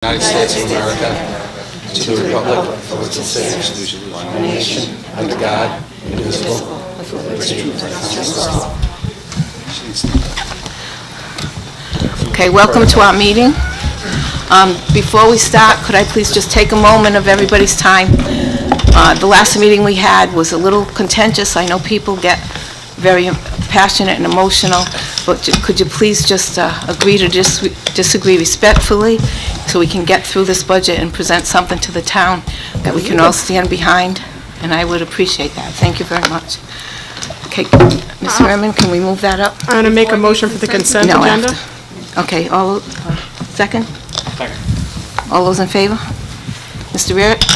United States of America, to the republic for which it stands, one nation, under God, indivisible, with liberty and justice for all. Okay, welcome to our meeting. Before we start, could I please just take a moment of everybody's time? The last meeting we had was a little contentious. I know people get very passionate and emotional, but could you please just agree to disagree respectfully so we can get through this budget and present something to the town that we can all stand behind? And I would appreciate that. Thank you very much. Okay, Ms. Merman, can we move that up? I'm going to make a motion for the consent agenda. Okay, second? Second. All those in favor? Mr. Barrett?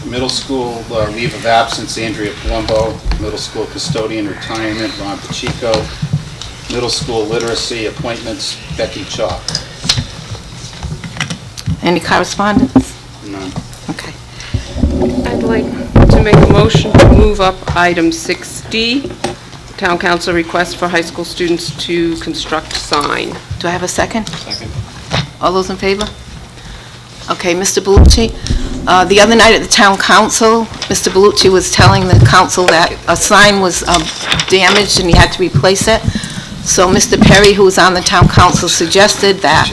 Middle school leave of absence, Andrea Palumbo. Middle school custodian retirement, Ron Pacheco. Middle school literacy appointments, Becky Chalk. Any correspondence? None. Okay. I'd like to make a motion to move up item 6D, Town Council request for high school students to construct sign. Do I have a second? Second. All those in favor? Okay, Mr. Bellucci, the other night at the town council, Mr. Bellucci was telling the council that a sign was damaged and he had to replace it. So Mr. Perry, who was on the town council, suggested that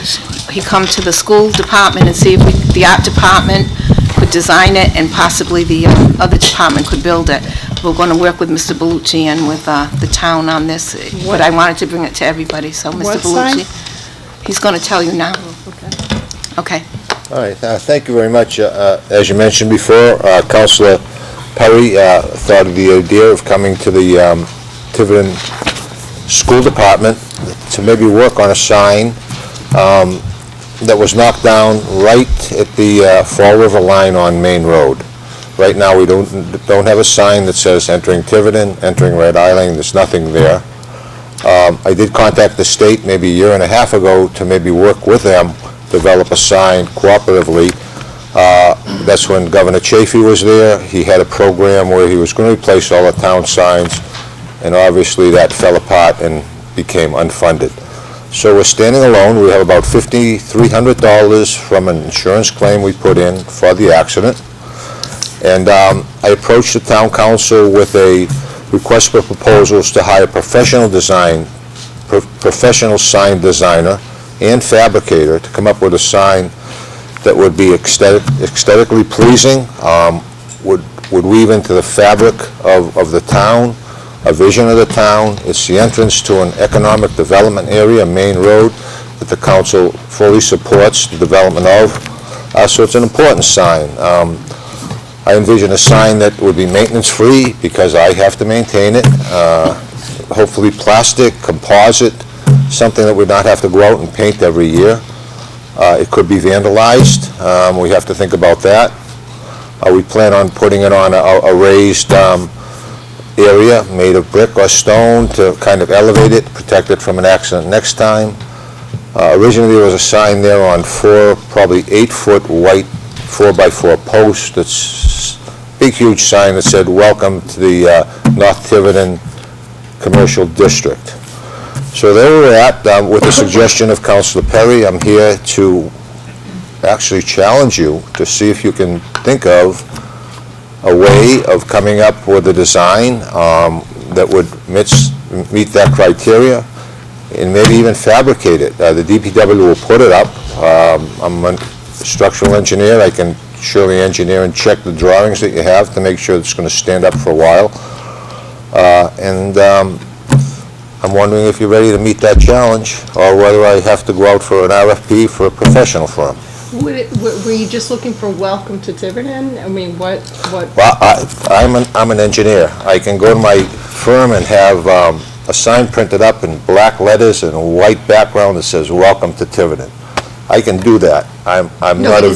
he come to the school department and see if the art department could design it and possibly the other department could build it. We're going to work with Mr. Bellucci and with the town on this, but I wanted to bring it to everybody. So Mr. Bellucci, he's going to tell you now. Okay. All right, thank you very much. As you mentioned before, Councilor Perry thought of the idea of coming to the Tiverton School Department to maybe work on a sign that was knocked down right at the Fall River line on Main Road. Right now, we don't have a sign that says entering Tiverton, entering Red Island. There's nothing there. I did contact the state maybe a year and a half ago to maybe work with them, develop a sign cooperatively. That's when Governor Chafee was there. He had a program where he was going to replace all the town signs, and obviously that fell apart and became unfunded. So we're standing alone. We have about $5,300 from an insurance claim we put in for the accident. And I approached the town council with a request for proposals to hire professional sign designer and fabricator to come up with a sign that would be aesthetically pleasing, would weave into the fabric of the town, a vision of the town. It's the entrance to an economic development area, Main Road, that the council fully supports the development of. So it's an important sign. I envision a sign that would be maintenance-free because I have to maintain it. Hopefully plastic, composite, something that would not have to go out and paint every year. It could be vandalized. We have to think about that. We plan on putting it on a raised area made of brick or stone to kind of elevate it, protect it from an accident next time. Originally there was a sign there on probably 8-foot white 4x4 post. It's a big huge sign that said welcome to the North Tiverton Commercial District. So there we're at with the suggestion of Councilor Perry. I'm here to actually challenge you to see if you can think of a way of coming up with a design that would meet that criteria and maybe even fabricate it. The DPW will put it up. I'm a structural engineer. I can surely engineer and check the drawings that you have to make sure it's going to stand up for a while. I'm wondering if you're ready to meet that challenge, or whether I have to go out for an RFP for a professional firm. Were you just looking for welcome to Tiverton? I mean, what? Well, I'm an engineer. I can go to my firm and have a sign printed up in black letters and a white background that says welcome to Tiverton. I can do that. I'm not a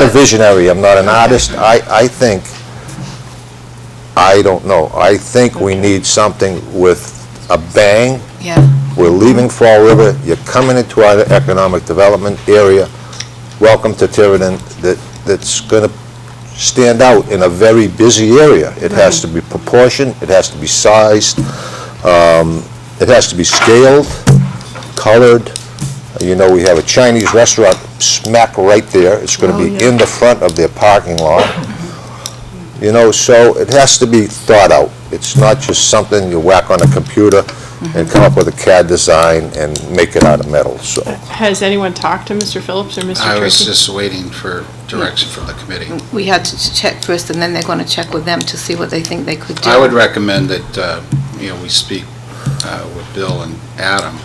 visionary. I'm not an artist. I think we need something with a bang. Yeah. We're leaving Fall River. You're coming into our economic development area. Welcome to Tiverton. That's going to stand out in a very busy area. It has to be proportioned. It has to be sized. It has to be scaled, colored, You know, we have a Chinese restaurant smack right there. It's going to be in the front of their parking lot. You know, so it has to be thought out. It's not just something you whack on a computer and come up with a CAD design and make it out of metal, so. Has anyone talked to Mr. Phillips or Mr. Tracy? I was just waiting for direction from the committee. We had to check first, and then they're going to check with them to see what they think they could do. I would recommend that, we speak with Bill and Adam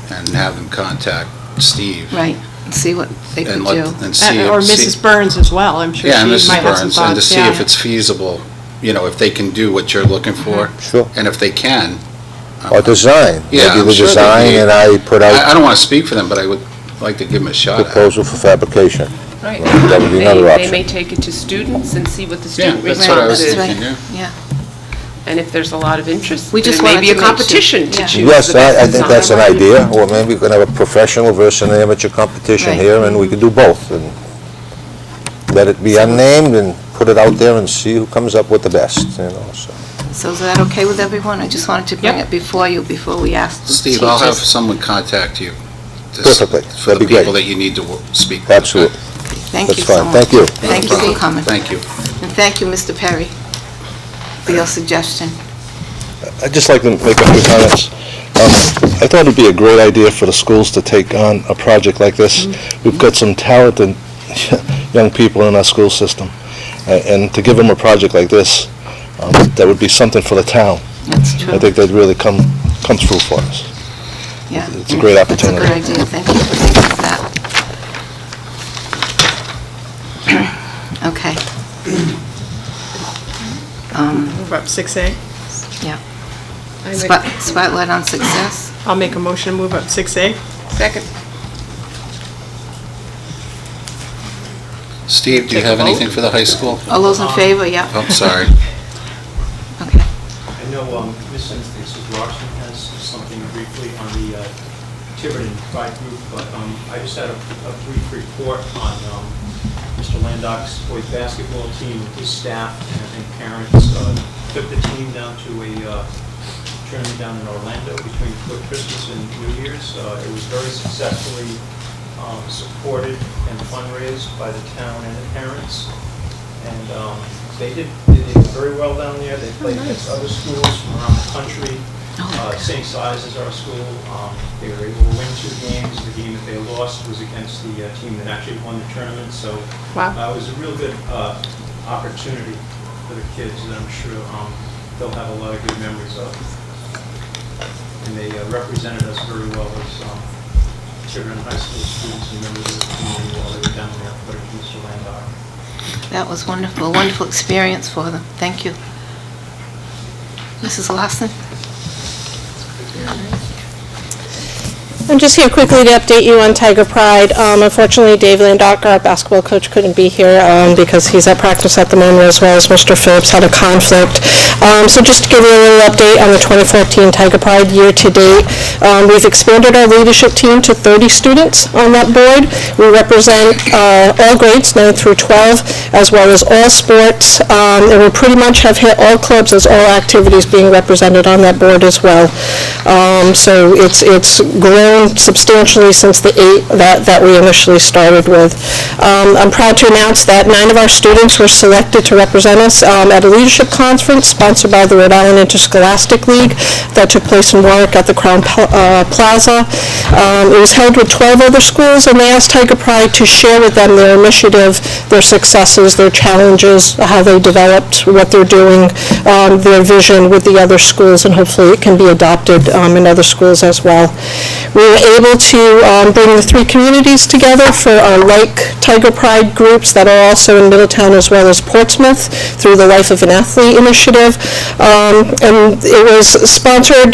and have them contact Steve. Right, and see what they could And do. and see if... Or Mrs. Burns as well, I'm sure Yeah, and she might Mrs. have some Burns, thoughts. and to see if it's feasible, if they can do what you're looking for. Sure. And if they can. Or design. Yeah, Maybe I'm the sure they'd design be- and I put I out don't want to speak for them, but I would like to give them a shot at it. proposal for fabrication. Right. That would be another They may option. take it to students and see what the Yeah, student that's what I was response is. thinking, yeah. Yeah. And if there's a lot of interest, We just there may wanted be a to make sure. competition to Yeah. choose Yes, the best I think that's an design. idea, or maybe we can have a professional versus an amateur competition Right. here, and we can do both, and let it be unnamed, and put it out there and see who comes up with the best, so. So is that okay with everyone? I just wanted to bring Yep. it before you, before we asked the Steve, I'll have teachers. someone contact you. Perfectly. For the That'd be great. people that you need to speak with. Absolutely. Thank That's you so fine. much. Thank you. Thank you for coming. Thank you. And thank you, Mr. Perry, for your suggestion. I'd just like to make a few comments. I thought it'd be a great idea for the schools to take on a project like this. We've got some talented young people in our school system, and to give them a project like this, that would be something for the town. That's true. I think they'd really come through for us. Yeah. it's a great opportunity. That's a good idea. Thank you for thinking of that. Okay. Move up 6A. I would- Spotlight on success. I'll make a motion to move up 6A. Second. Steve, do you Take a have vote? anything for the high school? All those in favor? Yeah. Oh, sorry. Okay. I know Mrs. Larson has something briefly on the Tiverton Pride Group, but I just had a brief report on Mr. Landau's boys basketball team with his staff and parents. Took the team down to a tournament down in Orlando before Christmas and New Year's. It was very successfully supported and fundraised by the town and the parents. And they did very well down there. They played against other schools from around the country, same size as our school. They were able to win 2 games. The game that they lost was against the team that actually won the tournament. So Wow. it was a real good opportunity for the kids that I'm sure they'll have a lot of good memories of. And they represented us very well as Tiverton High School students and members of the community while they were down there for Mr. Landau. That was wonderful, a wonderful experience for them. Thank you. Mrs. Larson? I'm just here quickly to update you on Tiger Pride. Unfortunately, Dave Landock, our basketball coach, couldn't be here because he's at practice at the moment, as well as Mr. Phillips had a conflict. So just to give you a little update on the 2014 Tiger Pride year-to-date, we've expanded our leadership team to 30 students on that board. We represent all grades, 9 through 12, as well as all sports, and we pretty much have hit all clubs as all activities being represented on that board as well. So it's grown substantially since the 8 that we initially started with. I'm proud to announce that 9 of our students were selected to represent us at a leadership conference sponsored by the Rhode Island Interscholastic League that took place in Warwick at the Crown Plaza. It was held with 12 other schools, and they asked Tiger Pride to share with them their initiative, their successes, their challenges, how they developed, what they're doing, their vision with the other schools, and hopefully it can be adopted in other schools as well. We were able to bring the 3 communities together for our like Tiger Pride groups that are also in Middletown as well as Portsmouth through the Life of an Athlete initiative. And it was sponsored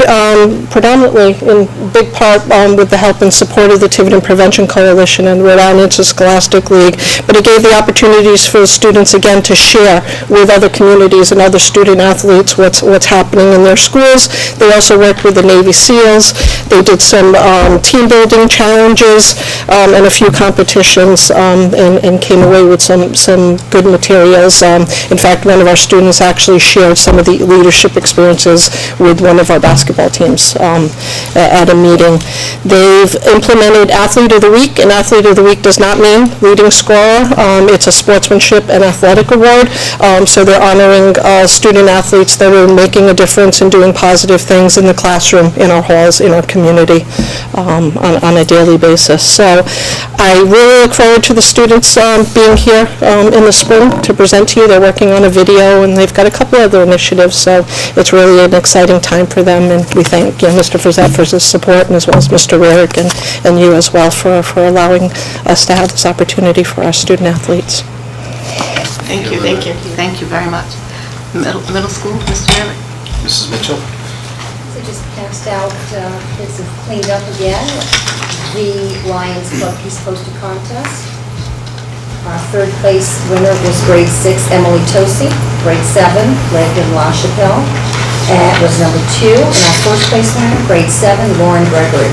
predominantly in big part with the help and support of the Tiverton Prevention Coalition and the Rhode Island Interscholastic League. But it gave the opportunities for the students again to share with other communities and other student athletes what's happening in their schools. They also worked with the Navy SEALs. They did some team building challenges, and a few competitions, and came away with some good materials. In fact, one of our students actually shared some of the leadership experiences with one of our basketball teams at a meeting. They've implemented Athlete of the Week, and Athlete of the Week does not mean leading scorer. It's a sportsmanship and athletic award, so they're honoring student athletes that are making a difference and doing positive things in the classroom, in our halls, in our community on a daily basis. So I really look forward to the students being here in the spring to present to you. They're working on a video, and they've got a couple other initiatives, so it's really an exciting time for them, and we thank Mr. Frazette for his support, and as well as Mr. Rarick and you as well for allowing us to have this opportunity for our student athletes. Thank you. Thank you very much. Middle school, Mr. Rarick? Mrs. Mitchell? So just passed out, it's cleaned up again, the Lions Club Peace Poster Contest. Our third place winner was grade 6, Emily Tosi. Grade 7, Landon LaChapelle. Was number 2. And our first place winner, grade 7, Lauren Gregory.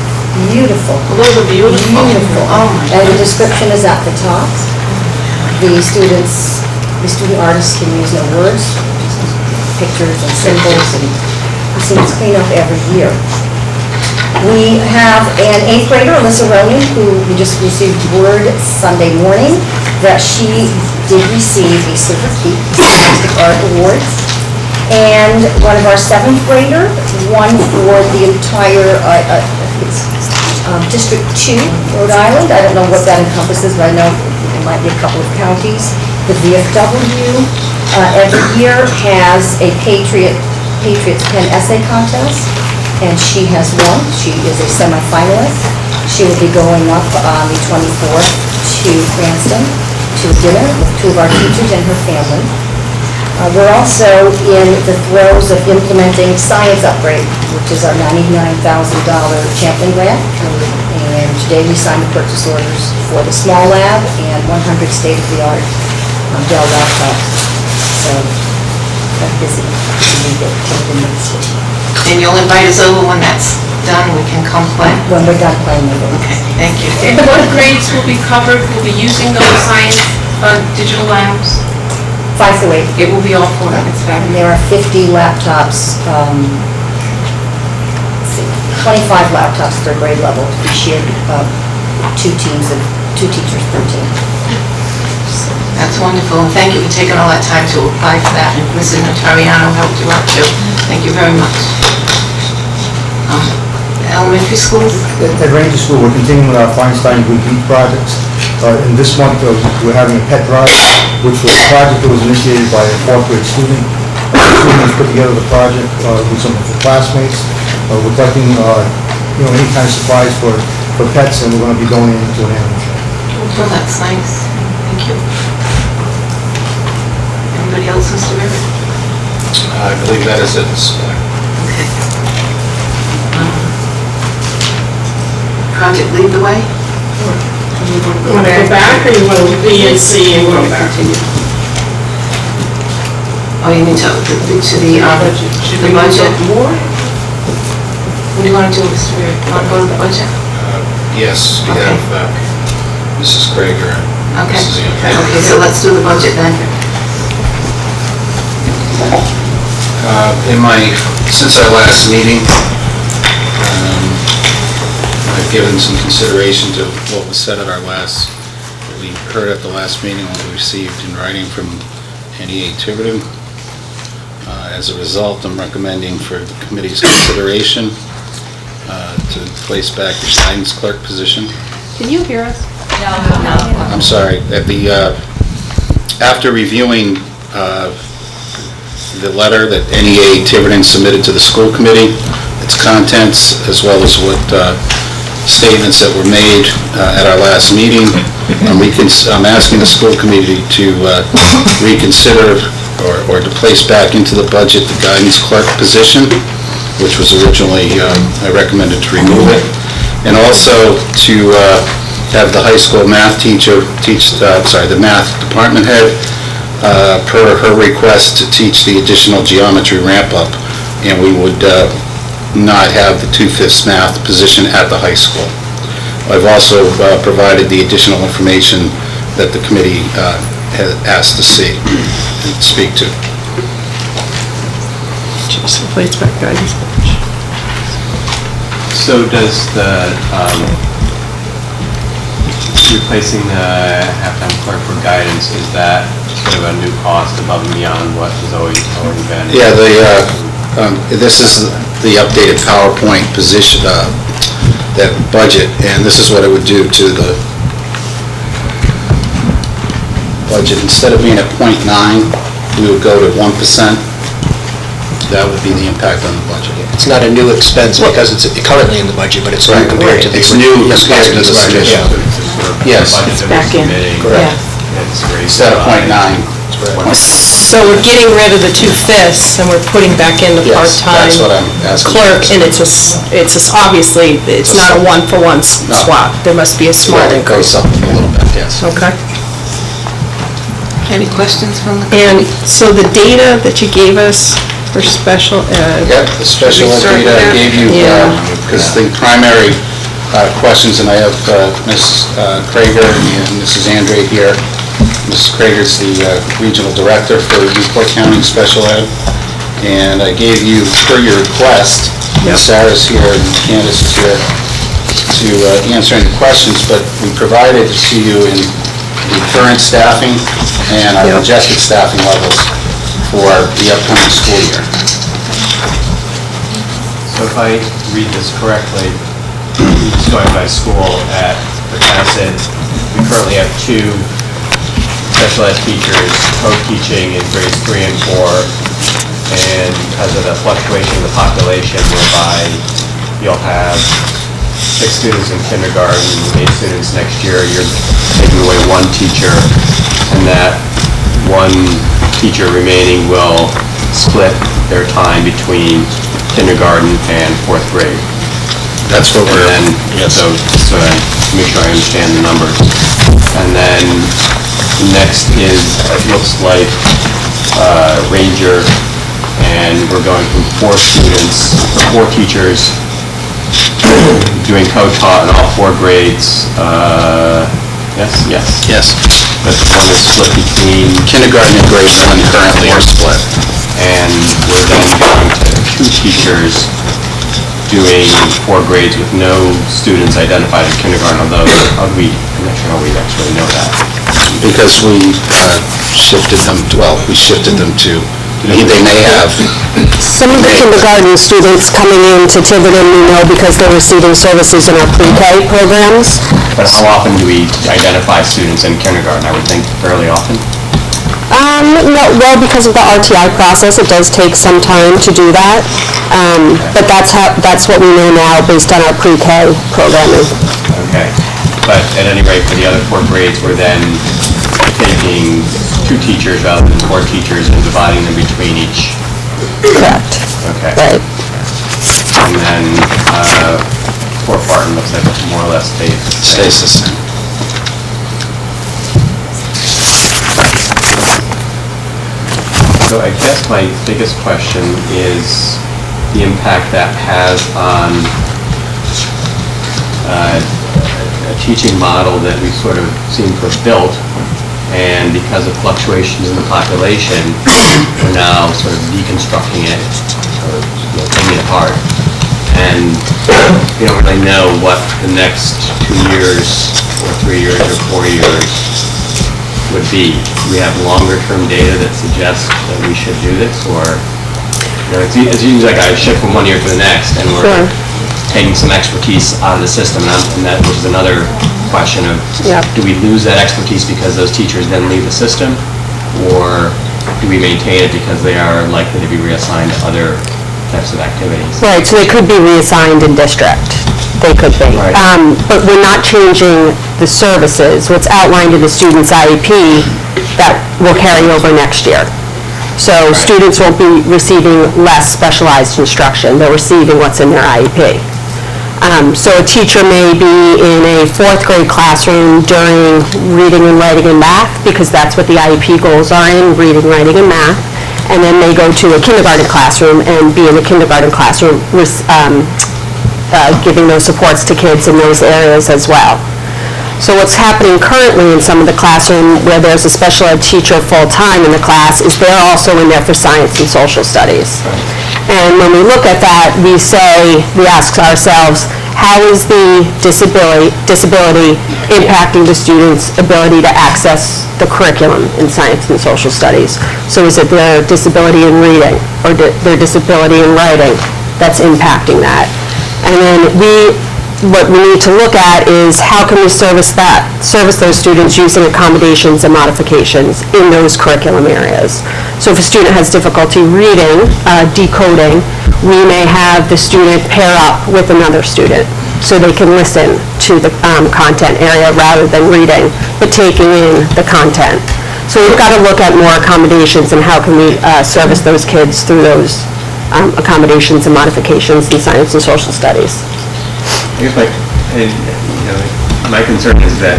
Beautiful. Those are beautiful. Beautiful. Oh, my And the goodness. description is at the top. The student artists can use no words, just pictures and symbols, and it seems clean up every year. We have an 8th grader, Alyssa Ronan, who we just received word Sunday morning that she did receive a Silver Key Artistic Art Award. And one of our 7th grader won for the entire District 2, Rhode Island. I don't know what that encompasses, but I know it might be a couple of counties. The VFW every year has a Patriots Pen Essay Contest, and she has won. She is a semifinalist. She will be going up on the 24th to Cranston to dinner with 2 of our teachers and her family. We're also in the throes of implementing Science Upgrade, which is our $99,000 Champlain grant. And today we signed the purchase orders for the small lab and 100 state-of-the-art Dell laptops. So, I'm busy. And you'll invite us over when that's done, we can come play. When we're done playing with it. Okay, thank you. And what grades will be covered, will be using those science digital labs? 5 through 8. It will be all 4, it's And fabulous. there are 50 laptops, 25 laptops third grade level to be shared, 2 teams of 2 teachers per team. That's wonderful, and thank you for taking all that time to apply for that, and Mrs. Notariano helped you out too. Thank you very much. Elementary schools? At Ranger School, we're continuing with our Feinstein Good Deed projects. In this month, we're having a pet drive, which was a project that was initiated by a 4th grade student. The student has put together the project with some of the classmates. We're collecting, any kind of supplies for pets, and we're going to be donating to an animal shelter. Oh, that's nice. Thank you. Anybody else, Mr. Rivers? I believe that is it, Mrs. Blair. Okay. Project Lead the Way? You want to go back, or you want to B and C and go back? Oh, you need to the budget? More? What do you want to do, Mr. Rivers? You want to go to the budget? Yes, we Okay. have Mrs. Krager and Okay. Mrs. Andrew. Okay, so let's do the budget then. Since our last meeting, I've given some consideration to what was said at our last, what we heard at the last meeting, what we received in writing from NEA Tiverton. As a result, I'm recommending for the committee's consideration to place back the guidance clerk position. Can you hear us? I'm sorry, after reviewing the letter that NEA Tiverton submitted to the school committee, its contents, as well as what statements that were made at our last meeting, I'm asking the school committee to reconsider or to place back into the budget the guidance clerk position, which was originally, I recommended to remove it, and also to have the high school math teacher the math department head, per her request, to teach the additional geometry ramp-up, and we would not have the 2/5 math position at the high school. I've also provided the additional information that the committee has asked to see and speak to. So does the, replacing the halftime clerk for guidance, is that sort of a new cost above and beyond what has already been? Yeah, this is the updated PowerPoint position, that budget, and this is what it would do to the budget. Instead of being at 0.9, we would go to 1%. That would be the impact on the budget. It's not a new expense because it's currently in the budget, but it's new compared to the... It's new compared to the submission. Yes. It's back in. Correct. Instead of 0.9. So we're getting rid of the 2/5 and we're putting back in the Yes, part-time that's what I'm asking. clerk, and obviously, it's not a one-for-one swap. There must be a small Right, it increase. goes up a little bit, yes. Okay. Any questions from the And committee? so the data that you gave us for special ed... Yep, the special ed Should we data start I with gave you, that? because the primary questions, and I have Ms. Krager and Mrs. Andre here. Mrs. Krager's the regional director for Newport County Special Ed, and I gave you, per your request, Sarah's here and Candace is here, to answer any questions, but we provided to you in the current staffing and our projected staffing levels for the upcoming school year. So if I read this correctly, going by school at Cohasset, we currently have 2 special ed teachers co-teaching in grades 3 and 4, and because of the fluctuation of the population whereby you'll have 6 students in kindergarten and 8 students next year, you're taking away 1 teacher, and that 1 teacher remaining will split their time between kindergarten and 4th grade. That's what we're... And then, so I make sure I understand the numbers. And then next is, it looks like Ranger, and we're going from 4 students, 4 teachers doing co-taught in all 4 grades. Yes? Yes. But one is split between... Kindergarten and grade 1 currently are split. And we're then going to 2 teachers doing 4 grades with no students identified in kindergarten, although I'm not sure how we actually know that. Because we shifted them to, they may have... Some of the kindergarten students coming into Tiverton, we know because they're receiving services in our pre-K programs. But how often do we identify students in kindergarten? I would think fairly often. No, well, because of the RTI process, it does take some time to do that. But that's what we know now based on our pre-K programming. Okay. But at any rate, for the other 4 grades, we're then taking 2 teachers rather than 4 teachers and dividing them between each. Correct. Okay. Right. And then Fort Barton looks like it more or less stays Stays the same. So I guess my biggest question is the impact that has on a teaching model that we sort of seem to have built, and because of fluctuations in the population, we're now sort of deconstructing it, or taking it apart. And we don't really know what the next 2 years, or 3 years, or 4 years would be. Do we have longer-term data that suggests that we should do this, or, it seems like I shift from one year to the next, and we're taking some expertise out of the system, and that was another question of, do we lose that expertise because those teachers then leave the system, or do we maintain it because they are likely to be reassigned to other types of activities? Right, so they could be reassigned in district. They could be. Right. But we're not changing the services. What's outlined in the student's IEP that will carry over next year. So students won't be receiving less specialized instruction. They're receiving what's in their IEP. So a teacher may be in a 4th grade classroom during reading and writing and math, because that's what the IEP goals are in, reading, writing, and math. and then they go to a kindergarten classroom and be in the kindergarten classroom giving those supports to kids in those areas as well. So what's happening currently in some of the classroom where there's a special ed teacher full-time in the class is they're also in there for science and social studies. And when we look at that, we ask ourselves, how is the disability impacting the students' ability to access the curriculum in science and social studies? So is it their disability in reading or their disability in writing that's impacting that? And then what we need to look at is how can we service those students using accommodations and modifications in those curriculum areas. So if a student has difficulty reading, decoding, we may have the student pair up with another student so they can listen to the content area rather than reading, but taking in the content. So we've got to look at more accommodations and how can we service those kids through those accommodations and modifications in science and social studies. I guess my concern is that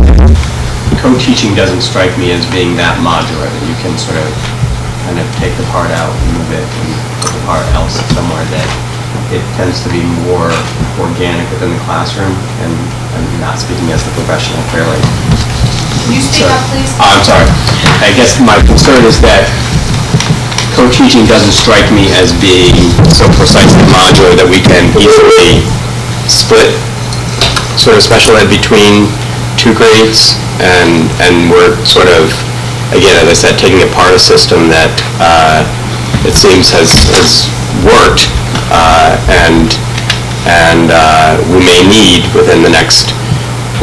co-teaching doesn't strike me as being that modular, that you can sort of kind of take the part out and move it and put the part else somewhere, that it tends to be more organic within the classroom, and I'm not speaking as the professional, clearly. Can you speak up, please? I'm sorry. I guess my concern is that co-teaching doesn't strike me as being so precisely modular that we can easily split sort of special ed between two grades, and we're sort of, again, as I said, taking apart a system that it seems has worked and we may need within the next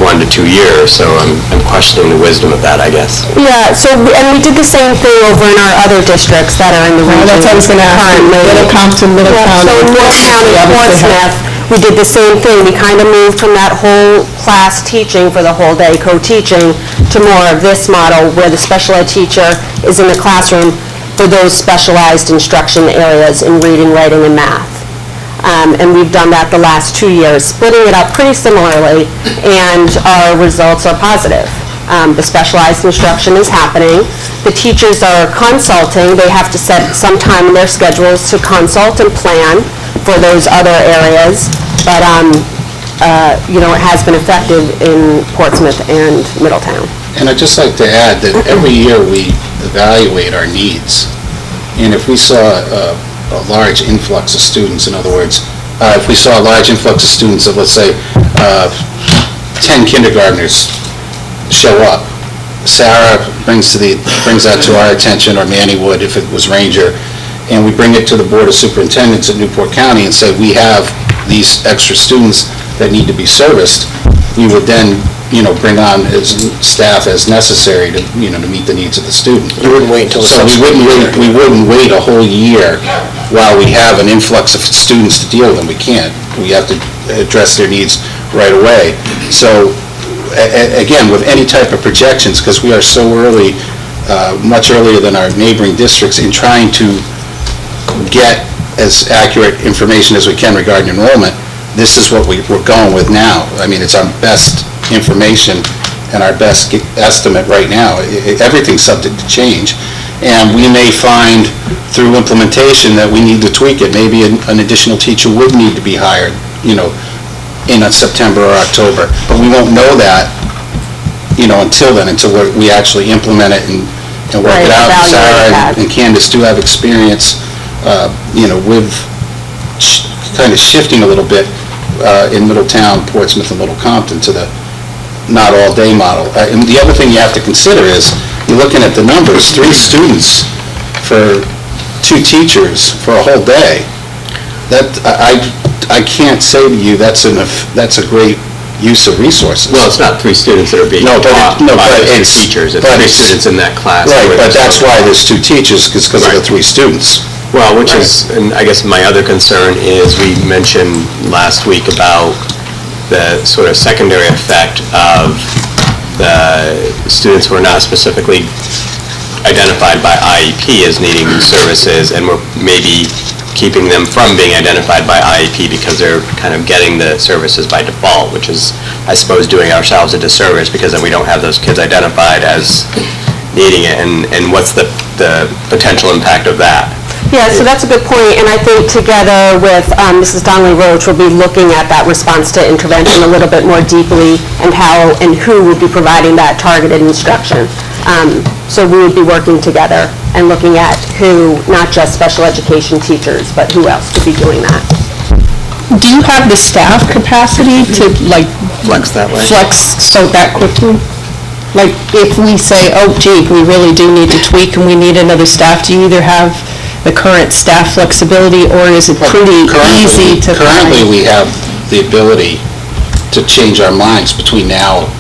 1 to 2 years, so I'm questioning the wisdom of that, I guess. Yeah, and we did the same thing over in our other districts that are in the region. That's what I was going to ask you. Middletown, Middletown. So in Middletown and Portsmouth, we did the same thing. We kind of moved from that whole class teaching for the whole day, co-teaching, to more of this model where the special ed teacher is in the classroom for those specialized instruction areas in reading, writing, and math. And we've done that the last 2 years, splitting it up pretty similarly, and our results are positive. The specialized instruction is happening. The teachers are consulting. They have to set some time in their schedules to consult and plan for those other areas, but it has been effective in Portsmouth and Middletown. And I'd just like to add that every year we evaluate our needs. And if we saw a large influx of students, in other words, if we saw a large influx of students of, let's say, 10 kindergartners show up, Sarah brings that to our attention, or Manny would if it was Ranger, and we bring it to the Board of Superintendents at Newport County and say, we have these extra students that need to be serviced. We would then bring on staff as necessary to meet the needs of the student. You wouldn't wait until the So we wouldn't wait a whole year while we have an influx of students to deal with them. We can't. We have to address their needs right away. So again, with any type of projections, because we are so early, much earlier than our neighboring districts in trying to get as accurate information as we can regarding enrollment, this is what we're going with now. I mean, it's our best information and our best estimate right now. Everything's subject to change, and we may find through implementation that we need to tweak it. Maybe an additional teacher would need to be hired, in September or October, but we won't know that, until then, until we actually implement it and work it out. Sarah and Candace do have experience, with kind of shifting a little bit in Middletown, Portsmouth, and Little Compton to the not all-day model. And the other thing you have to consider is, you're looking at the numbers, 3 students for 2 teachers for a whole day. That, I can't say to you that's a great use of resources. Well, it's not 3 students that are being taught by the 2 teachers. It's 3 students in that class. Right, but that's why there's 2 teachers, because of the 3 students. Well, which is, and I guess my other concern is, we mentioned last week about the sort of secondary effect of the students who are not specifically identified by IEP as needing services, and we're maybe keeping them from being identified by IEP because they're kind of getting the services by default, which is, I suppose, doing ourselves a disservice, because then we don't have those kids identified as needing it, and what's the potential impact of that? Yeah, so that's a good point, and I think together with Mrs. Donnelly Roach, we'll be looking at that response to intervention a little bit more deeply, and how and who would be providing that targeted instruction. So we would be working together and looking at who, not just special education teachers, but who else could be doing that. Do you have the staff capacity to, like, Flex that way. flex so that quickly? Like, if we say, oh gee, we really do need to tweak and we need another staff, do you either have the current staff flexibility, or is it pretty easy to find? Currently, we have the ability to change our minds between now.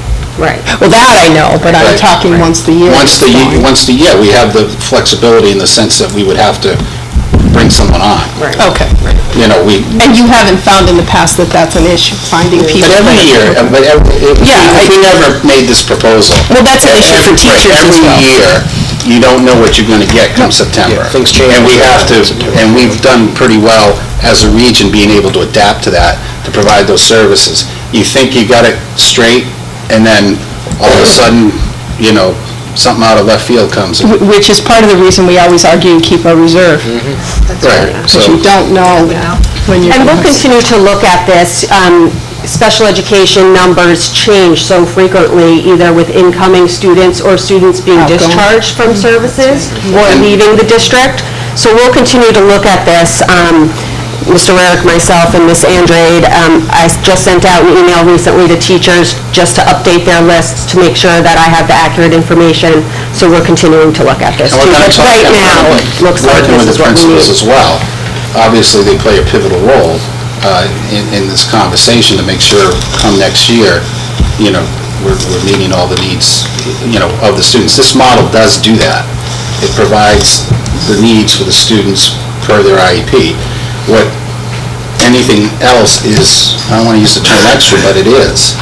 Right. Well, that I know, but I'm talking once the year. Once the year, we have the flexibility in the sense that we would have to bring someone on. Right. Okay. You know, And you haven't found in the past that that's an issue, finding people? But every year, if we never made this proposal. Well, that's an issue for teachers as well. Every year, you don't know what you're going to get come September. Things change. And we have to, and we've done pretty well as a region being able to adapt to that, to provide those services. You think you got it straight, and then all of a sudden, you know, something out of left field comes in. Which is part of the reason we always argue and keep our reserve. Right. Because you don't know when you're... And we'll continue to look at this. Special education numbers change so frequently, either with incoming students or students being discharged from services or leaving the district. So we'll continue to look at this. Mr. Rarick, myself, and Ms. Andrade, I just sent out an email recently to teachers just to update their lists to make sure that I have the accurate information. So we're continuing to look at this And too. we're going But to talk right now, about looks like working with this is the what we principals need. as well. Obviously, they play a pivotal role in this conversation to make sure come next year, you know, we're meeting all the needs, you know, of the students. This model does do that. It provides the needs for the students per their IEP. What anything else is, I don't want to use the term extra, but it is,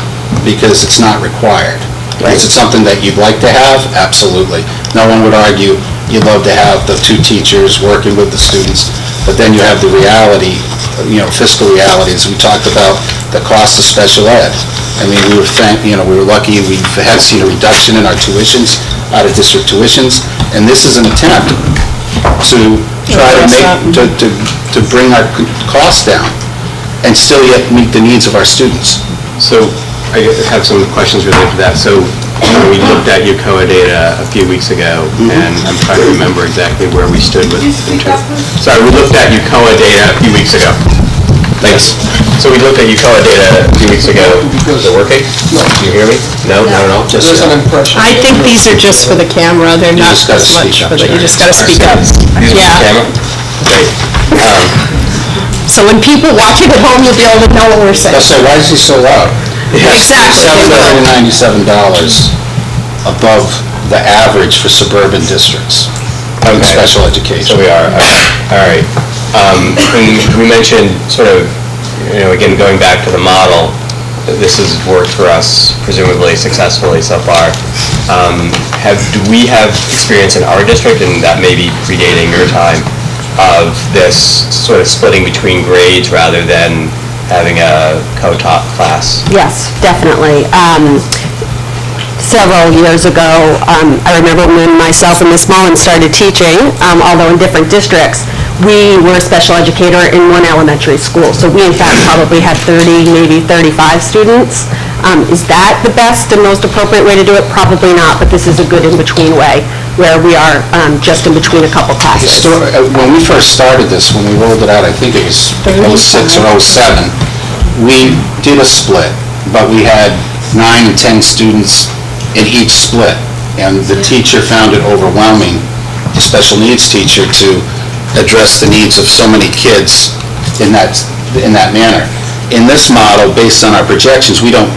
because it's not required. Is it something that you'd like to have? Absolutely. No one would argue you'd love to have the two teachers working with the students, but then you have the reality, you know, fiscal realities. We talked about the cost of special ed. I mean, we were lucky, we've seen a reduction in our tuitions, out-of-district tuitions, and this is an attempt to try to to bring our costs down and still yet meet the needs of our students. So I have some questions related to that. So we looked at UCOA data a few weeks ago, and I'm trying to remember exactly where we stood with... Sorry, we looked at UCOA data a few weeks ago. Thanks. So we looked at UCOA data a few weeks ago. Is it working? No. Can you hear me? No, not at all? There's an impression. I think these are just for the camera, they're not just gotta as much speak up, for the, you Jerry. just gotta speak up. Yeah. Camera? Great. So when people watching at home, you'll be able to know what we're saying. I'll say, why is he so loud? Exactly. $797 above the average for suburban districts in special education. So we are, all right. And we mentioned sort of, you know, again, going back to the model, this has worked for us presumably successfully so far. Do we have experience in our district, and that may be predating your time, of this sort of splitting between grades rather than having a co-taught class? Yes, definitely. Several years ago, I remember when myself and Ms. Mullen started teaching, although in different districts, we were a special educator in one elementary school. So we in fact probably had 30, maybe 35 students. Is that the best and most appropriate way to do it? Probably not, but this is a good in-between way where we are just in between a couple classes. When we first started this, when we rolled it out, I think it was 06 or 07, we did a split, but we had 9 and 10 students in each split, and the teacher found it overwhelming, the special needs teacher, to address the needs of so many kids in that manner. In this model, based on our projections, we don't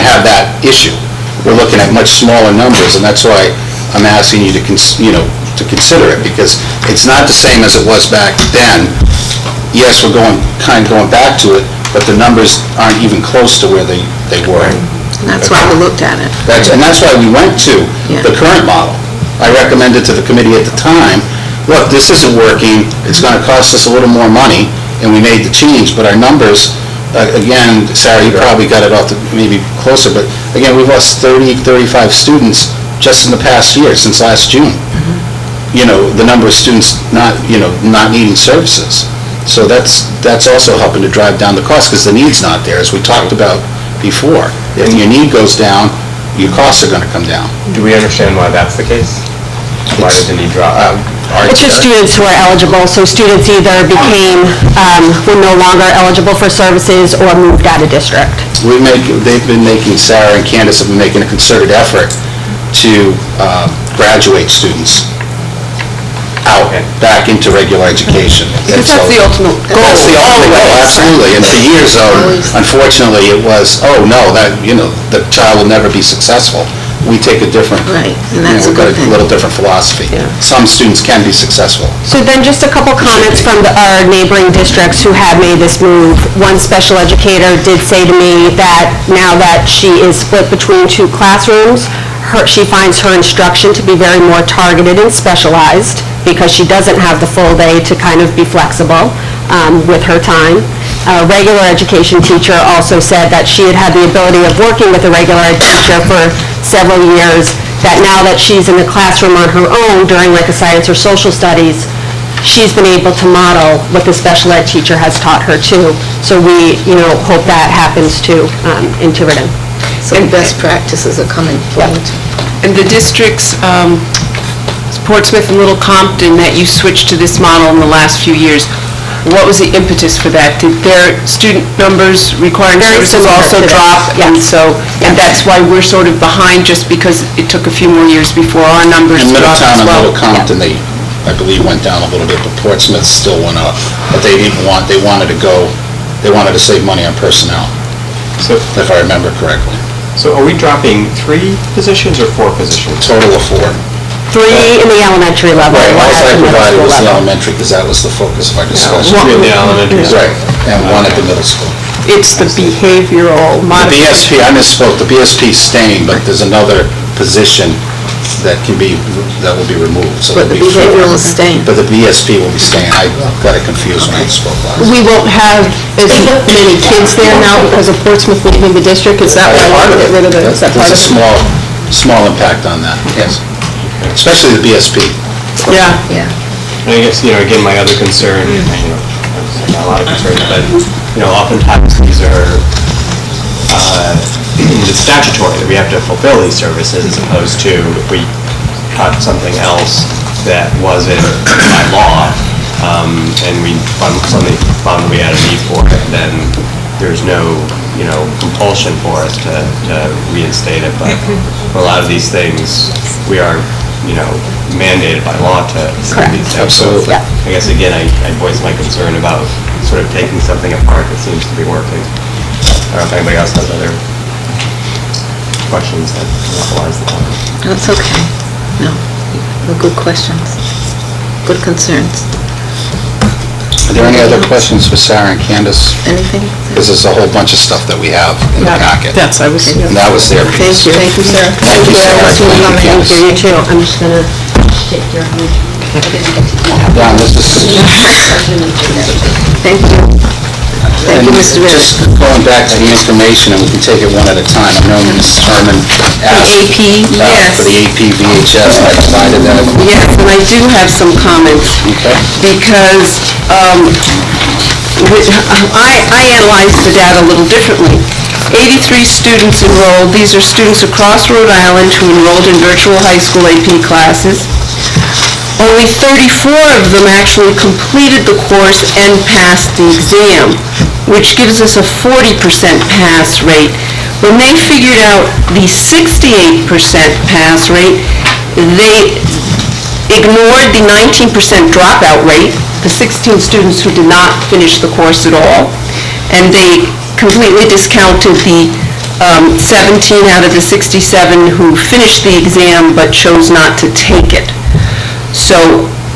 have that issue. We're looking at much smaller numbers, and that's why I'm asking you to consider it, because it's not the same as it was back then. Yes, we're going back to it, but the numbers aren't even close to where they were. That's why we looked at it. And that's why we went to the current model. I recommended to the committee at the time, look, this isn't working, it's going to cost us a little more money, and we made the change, but our numbers, again, Sarah, you probably got it off maybe closer, but again, we've lost 30, 35 students just in the past year, since last June. The number of students not needing services. So that's also helping to drive down the cost, because the need's not there, as we talked about before. If your need goes down, your costs are going to come down. Do we understand why that's the case? Why does the need drop? It's just students who are eligible, so students either were no longer eligible for services or moved out of district. Sarah and Candace have been making a concerted effort to graduate students out, back into regular education. Because that's the ultimate goal. That's the ultimate goal, absolutely. And for years, unfortunately, it was, the child will never be successful. We take a different, Right, and that's a we've got good thing. a little different philosophy. Some students can be successful. So then just a couple comments from our neighboring districts who have made this move. One special educator did say to me that now that she is split between two classrooms, she finds her instruction to be very more targeted and specialized because she doesn't have the full day to kind of be flexible with her time. A regular education teacher also said that she had had the ability of working with a regular ed teacher for several years, that now that she's in the classroom on her own during like a science or social studies, she's been able to model what the special ed teacher has taught her too. So we, hope that happens too in Tiverton. So best practices are coming forward. And the districts, Portsmouth and Little Compton, that you switched to this model in the last few years, what was the impetus for that? Did their student numbers requiring services also drop? And that's why we're sort of behind, just because it took a few more years before our numbers In dropped Middletown as and well. Little Compton, they, I believe, went down a little bit, but Portsmouth still went up. But they wanted to save money on personnel, if I remember correctly. So are we dropping 3 positions or 4 positions? Total of 4. 3 in the elementary level. Right, all one at I the middle provided school was the level. elementary, because that was the focus of our discussion. 3 in the elementary. Right, and 1 at the middle school. It's the behavioral The modification. BSP, I misspoke, the BSP is staying, but there's another position that will be removed. So But the there'll be 4. behavioral is staying. But the BSP will be staying. I got it confused when I spoke last. We won't have as many kids there now because of Portsmouth leaving the district? Is that why we want to get rid of it? Is that part of There's it? a small impact on that, yes. Especially the BSP. Yeah. And I guess, again, my other concern, not a lot of concerns, but, oftentimes these are, it's statutory that we have to fulfill these services, as opposed to if we cut something else that wasn't by law, and we suddenly found we had a need for it, then there's no, compulsion for us to reinstate it. But for a lot of these things, we are, mandated by law to do these things. Absolutely. So I guess, again, I voice my concern about sort of taking something apart that seems to be working. I don't know if anybody else has other questions that otherwise the time. That's okay. No, they're good questions, good concerns. Are there any other questions for Sarah and Candace? Anything? Because there's a whole bunch of stuff that we have in the packet. I was... And that was their piece. Thank you, Sarah. Thank you, Sarah. Thank you, Candace. You too. I'm just going to take your... Don, this is... Thank you. Thank you, Mr. Ritter. Just going back to the information, and we can take it one at a time. I know Ms. Herman asked... AP, yes. For the AP VHS, and I provided that. Yes, and I do have some comments. Okay. Because I analyzed the data a little differently. 83 students enrolled. These are students across Rhode Island who enrolled in virtual high school AP classes. Only 34 of them actually completed the course and passed the exam, which gives us a 40% pass rate. When they figured out the 68% pass rate, they ignored the 19% dropout rate, the 16 students who did not finish the course at all, and they completely discounted the 17 out of the 67 who finished the exam but chose not to take it. So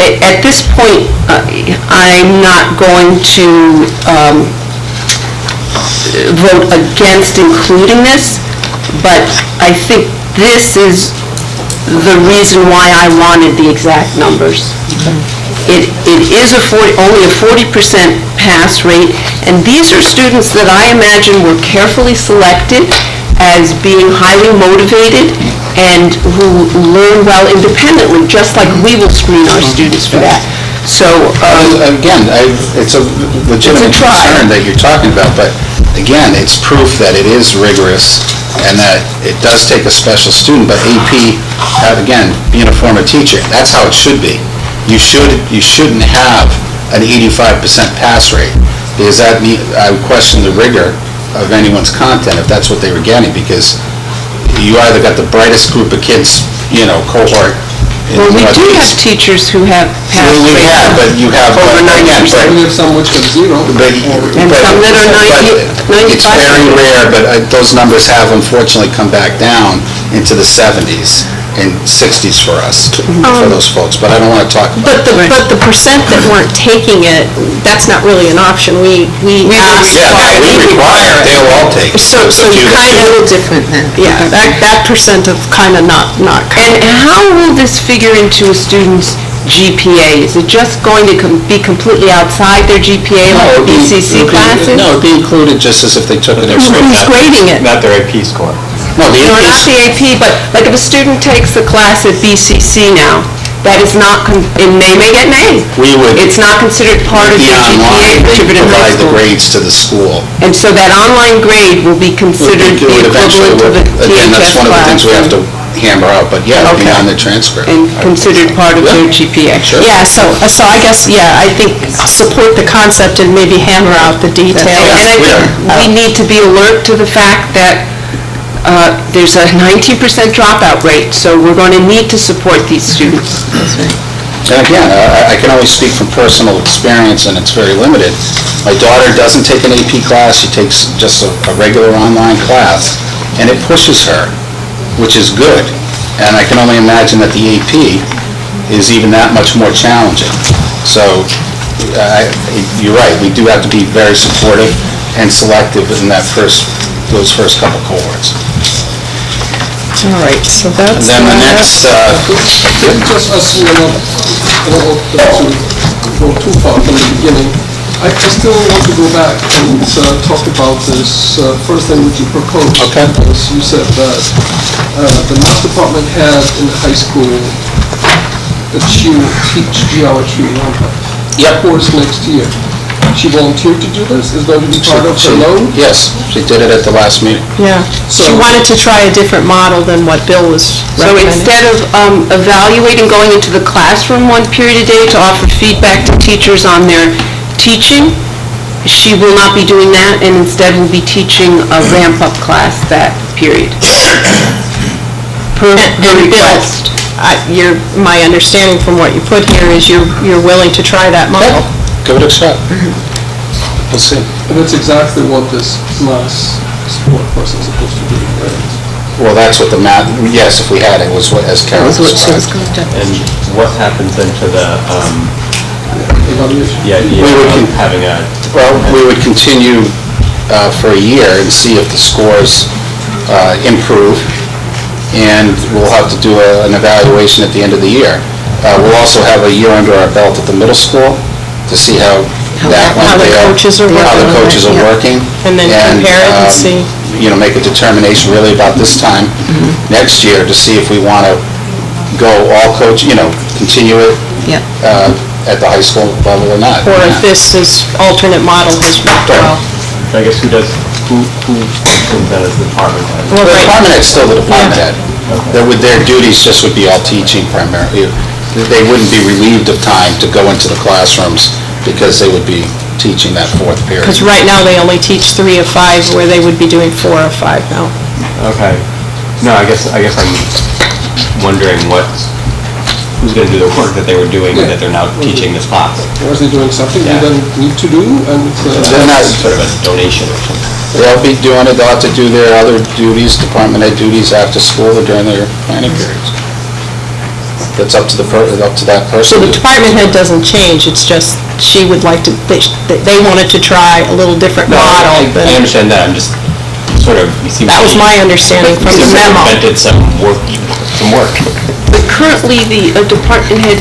at this point, I'm not going to vote against including this, but I think this is the reason why I wanted the exact numbers. It is only a 40% pass rate, and these are students that I imagine were carefully selected as being highly motivated and who learn well independently, just like we will screen our students for that. So, Again, it's a legitimate It's a try. concern that you're talking about, but again, it's proof that it is rigorous and that it does take a special student, but AP, again, being a former teacher, that's how it should be. You shouldn't have an 85% pass rate, because I would question the rigor of anyone's content if that's what they were getting, because you either got the brightest group of kids, cohort. well, we do have teachers who have passed We rates have, but you have... over 90%. We have some which have zero. And some that are 90, It's very rare, but those numbers have unfortunately come back down into the 70s and 60s for us, for those folks, but I don't want to talk about it. But the percent that weren't taking it, that's not really an option. We ask. Yeah, we require it, they'll all take it. So There's a you few that kind do. of, different then. yeah, that percent of kind of not And how will this figure into a student's GPA? Is it just going to be completely outside their GPA, No, like it'd be- BCC classes? No, it'd be included just as if they took it. Who's grading it? Not their AP score. No, the No, not APs, the AP, but like if a student takes the class at BCC now, that is not, and they may get an A. we would It's not considered part of be their GPA online, at they Tiverton High provide the School. grades to the school. And so that online grade will be considered the equivalent to the Again, that's THS one of the things we have class. to hammer out, but yeah, it'll be Okay. on the transcript. And considered part of their GPA. Sure. Yeah, so I guess, I think support the concept and maybe hammer out the details. And I think we need to be alert to the fact that there's a 19% dropout rate, so we're going to need to support these students. And again, I can only speak from personal experience, and it's very limited. My daughter doesn't take an AP class, she takes just a regular online class, and it pushes her, which is good. And I can only imagine that the AP is even that much more challenging. So, you're right, we do have to be very supportive and selective in those first couple cohorts. All right, so And that's... then the next, Just as we are not, I don't want to go too far from the beginning, I still want to go back and talk about this first thing that you proposed. Okay. Because you said that the math department had in the high school that she will teach geometry on her course next year. She volunteered to do this? Is going to be part of her load? Yes, she did it at the last meeting. Yeah, she wanted to try a different model than what Bill was So recommending. instead of evaluating going into the classroom one period a day to offer feedback to teachers on their teaching, she will not be doing that, and instead will be teaching a ramp-up class that period. Per And Bill, request. my understanding from what you put here is you're willing to try that model. Give it a shot. We'll see. And that's exactly what this math support person is supposed to do, right? Well, that's what the math, yes, if we had it, was what, as Carol described. And what happens then to the, Evaluation. the idea We would of con- having a... Well, we would continue for a year and see if the scores improve, and we'll have to do an evaluation at the end of the year. We'll also have a year under our belt at the middle school to see how that went How the there. coaches are How the working. coaches are Yeah. working. And then compare it and see. Make a determination really about this time next year to see if we want to go all coach, continue it Yeah. at the high school level or not. Or if this is alternate model has worked well. I guess who functions then as the department head? The department head's still the department head. Their duties just would be all teaching primarily. They wouldn't be relieved of time to go into the classrooms because they would be teaching that fourth period. Because right now, they only teach 3 of 5, where they would be doing 4 of 5 now. Okay. No, I guess I'm wondering who's going to do the work that they were doing that they're now teaching this class? Or is he doing something they Yeah. then need to do and... They're not, Sort of a donation or something. they'll be doing it, they'll have to do their other duties, department head duties after school or during their planning periods. That's up to that person. So the department head doesn't change, it's just she would like to, they wanted to try a little different No, model. I than- understand that, I'm just sort of, That was my understanding from the memo. Invented some work. But currently, the department head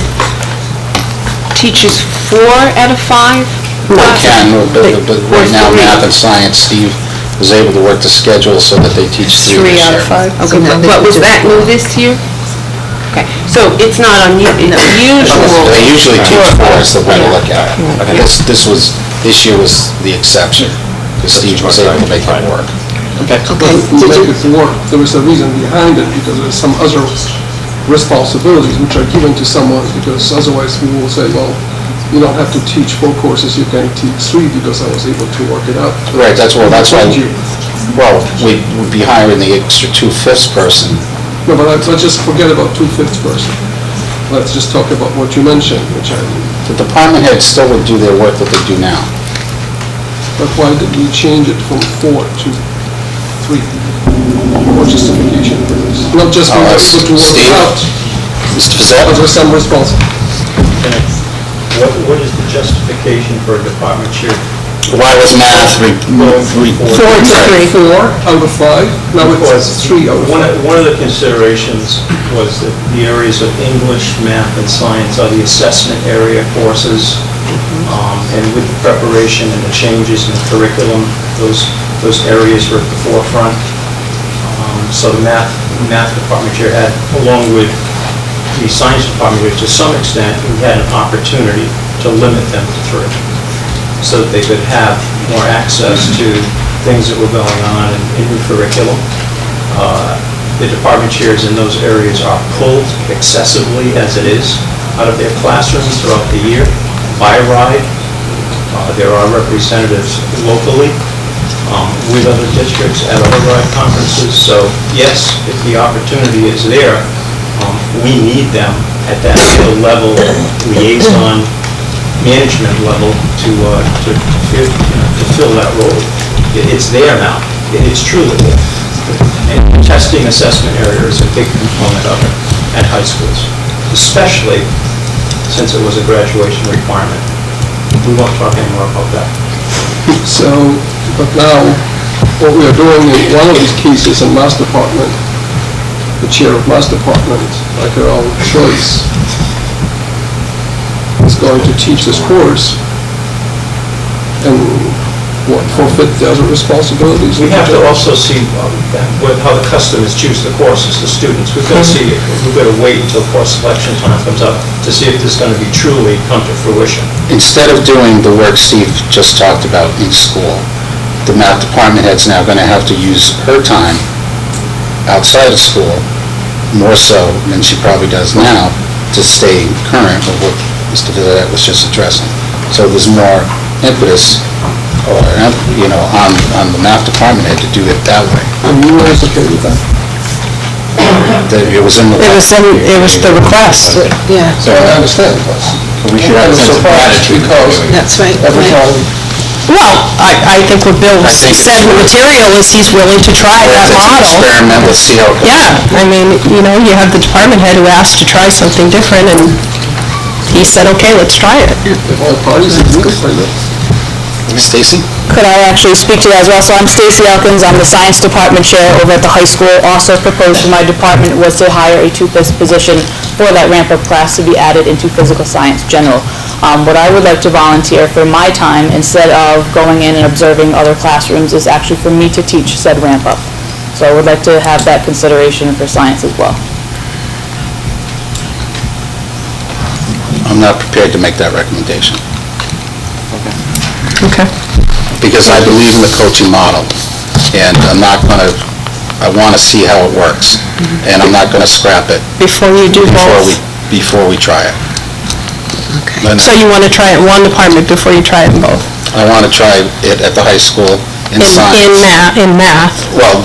teaches 4 out of 5? They can, but right now, Or 3. math and science, Steve was able to work the schedule so that they teach 3 3 this out year. of 5. Okay, but was that new this year? Okay, so it's not unusual. They usually teach 4 is the way to look at it. This year was the exception, because Steve was able to make it work. But to make it work, there was a reason behind it, because there's some other responsibilities which are given to someone, because otherwise we will say, well, you don't have to teach 4 courses, you can teach 3 because I was able to work it out. Right, that's why, You. well, we'd be hiring the extra 2/5 person. No, but let's just forget about 2/5 person. Let's just talk about what you mentioned, which I, The department heads still would do their work that they do now. but why did we change it from 4 to 3? What justification for this? Not just we were able to work it Steve? out, Mr. Fazette? but there's some responsibility. What is the justification for a department chair? Why was math 4 to 3. 4 out of 5, now it's 3 out of 5. One of the considerations was that the areas of English, math, and science are the assessment area courses, and with the preparation and the changes in the curriculum, those areas were at the forefront. So the math department chair had, along with the science department, which to some extent, we had an opportunity to limit them to 3, so that they could have more access to things that were going on in the curriculum. The department chairs in those areas are pulled excessively, as it is, out of their classrooms throughout the year, by ride. There are representatives locally with other districts at other ride conferences. So yes, if the opportunity is there, we need them at that level, liaison, management level to fill that role. It's there now. It's truly there. And testing assessment area is a big component of it at high schools, especially since it was a graduation requirement. We won't talk anymore about that. So, but now, what we are doing in one of these cases in Mass Department, the chair of Mass Department, like her own choice, is going to teach this course and forfeit the other responsibilities. We have to also see how the customers choose the courses, the students. We've got to wait until course selection time comes up to see if this is going to be truly come to fruition. Instead of doing the work Steve just talked about in school, the math department head's now going to have to use her time outside of school, more so than she probably does now, to stay current with what Mr. Vizette was just addressing. So there's more impetus, on the math department head to do it that way. And you were okay with that? It was in the... It was the request. Yeah. So I understand. We should have a sense of gratitude. That's right. Every time, Well, I think what Bill said in the material is he's willing to try that model. Experiment, let's see how it goes. Yeah, I mean, you have the department head who asked to try something different, and he said, okay, let's try it. if all parties agree, why not? Stacy? Could I actually speak to that as well? So I'm Stacy Elkins, I'm the science department chair over at the high school. Also proposed for my department was to hire a 2/5 position for that ramp-up class to be added into physical science general. What I would like to volunteer for my time, instead of going in and observing other classrooms, is actually for me to teach said ramp-up. So I would like to have that consideration for science as well. I'm not prepared to make that recommendation. Okay. Because I believe in the coaching model, and I want to see how it works, and I'm not going to scrap it Before you do both? before we try it. Okay. So you want to try it in one department before you try it in both? I want to try it at the high school in science. In math? Well,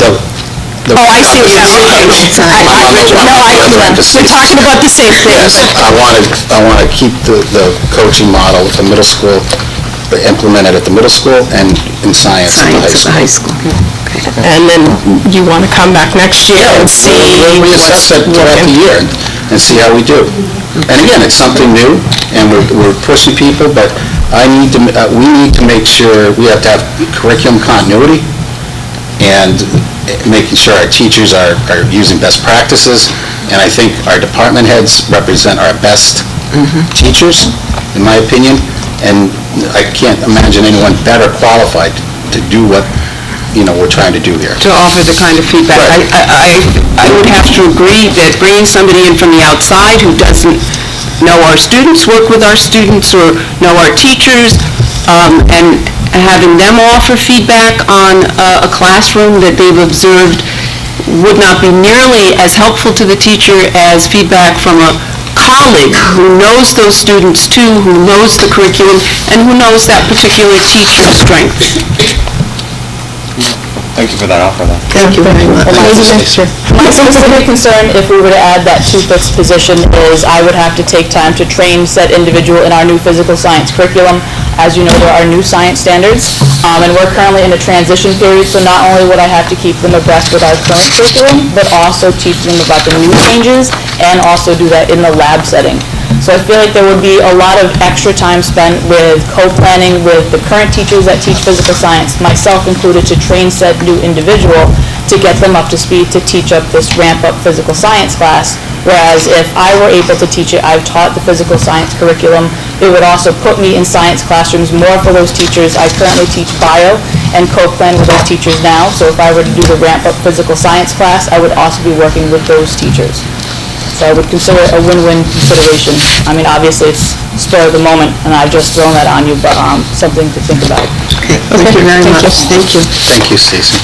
Oh, I see what you're saying. We're talking about the same thing. Yes, I want to keep the coaching model at the middle school, implemented at the middle school, and in science at the high school. And then you want to come back next year and see We assess it throughout the year and see how we do. And again, it's something new, and we're pushing people, but we need to make sure, we have to have curriculum continuity, and making sure our teachers are using best practices, and I think our department heads represent our best teachers, in my opinion, and I can't imagine anyone better qualified to do what we're trying to do here. To offer the kind of feedback. I would have to agree that bringing somebody in from the outside who doesn't know our students, work with our students, or know our teachers, and having them offer feedback on a classroom that they've observed would not be nearly as helpful to the teacher as feedback from a colleague who knows those students too, who knows the curriculum, and who knows that particular teacher's strength. Thank you for that offer, though. Thank you very much. My specific concern, if we were to add that two-fifths position, is I would have to take time to train said individual in our new physical science curriculum. As you know, there are new science standards, and we're currently in a transition period, so not only would I have to keep them abreast with our current curriculum, but also teach them about the new changes, and also do that in the lab setting. So I feel like there would be a lot of extra time spent with co-planning with the current teachers that teach physical science, myself included, to train said new individual to get them up to speed to teach up this ramp-up physical science class. Whereas if I were able to teach it, I've taught the physical science curriculum, it would also put me in science classrooms more for those teachers. I currently teach bio and co-plan with those teachers now, so if I were to do the ramp-up physical science class, I would also be working with those teachers. So I would consider it a win-win consideration. I mean, obviously, it's spur of the moment, and I've just thrown that on you, but something to think about. Okay, thank you very much. Thank you. Thank you, Stacy.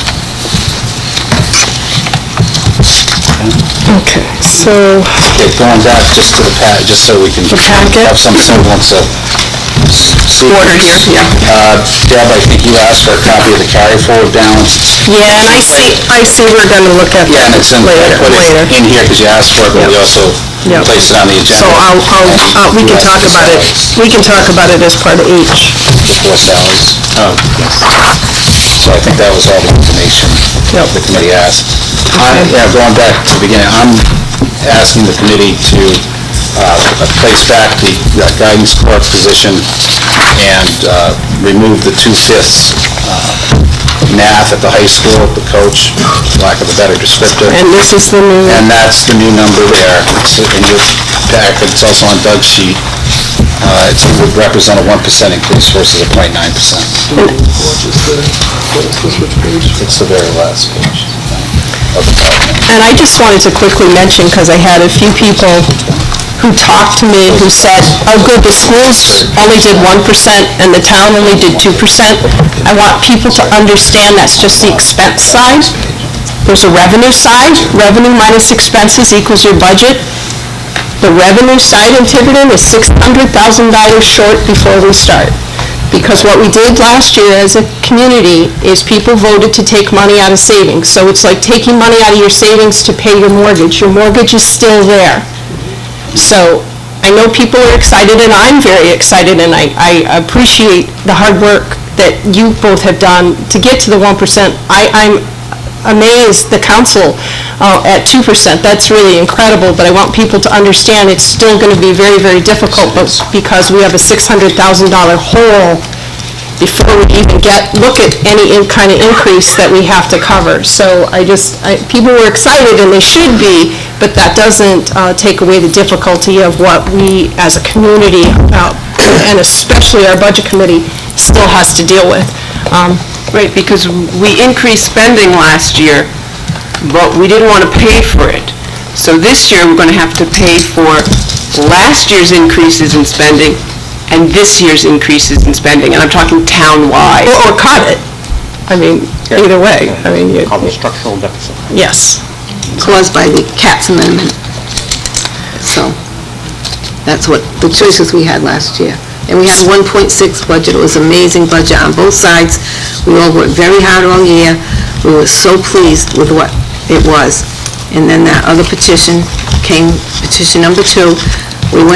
Okay, so, Okay, going back just to just so we can have some semblance of Order here, yeah. Deb, I think you asked for a copy of the carry-forward balance. yeah, and I see we're going to look at Yeah, and that it's in, I put later. it in here because you asked for it, but we also Yep. placed it on the agenda. So we can talk about it, as part of H. Before salaries. Oh, yes. So I think that was all the information the committee asked. Going back to the beginning, I'm asking the committee to place back the guidance clerk position and remove the 2/5 math at the high school, the coach, lack of a better descriptor. And this is the new... And that's the new number there. It's in your packet, it's also on Doug's sheet. It would represent a 1% increase versus a 0.9%. It's the very last page of the document. And I just wanted to quickly mention, because I had a few people who talked to me who said, oh good, the schools only did 1% and the town only did 2%. I want people to understand that's just the expense side. There's a revenue side. Revenue minus expenses equals your budget. The revenue side in Tiverton is $600,000 short before we start. Because what we did last year as a community is people voted to take money out of savings. So it's like taking money out of your savings to pay your mortgage. Your mortgage is still there. So I know people are excited, and I'm very excited, and I appreciate the hard work that you both have done to get to the 1%. I'm amazed the council at 2%. That's really incredible, but I want people to understand it's still going to be very, very difficult because we have a $600,000 hole before we even look at any kind of increase that we have to cover. So people were excited, and they should be, but that doesn't take away the difficulty of what we as a community, and especially our budget committee, still has to deal with. Right, because we increased spending last year, but we didn't want to pay for it. So this year, we're going to have to pay for last year's increases in spending and this year's increases in spending, and I'm talking town-wide. Or cut it. I mean, either way. I mean, Called the structural deficit. yes. Caused by the Katz Amendment. So, that's what the choices we had last year. And we had a 1.6 budget. It was an amazing budget on both sides. We all worked very hard all year. We were so pleased with what it was. And then that other petition came, petition number 2. We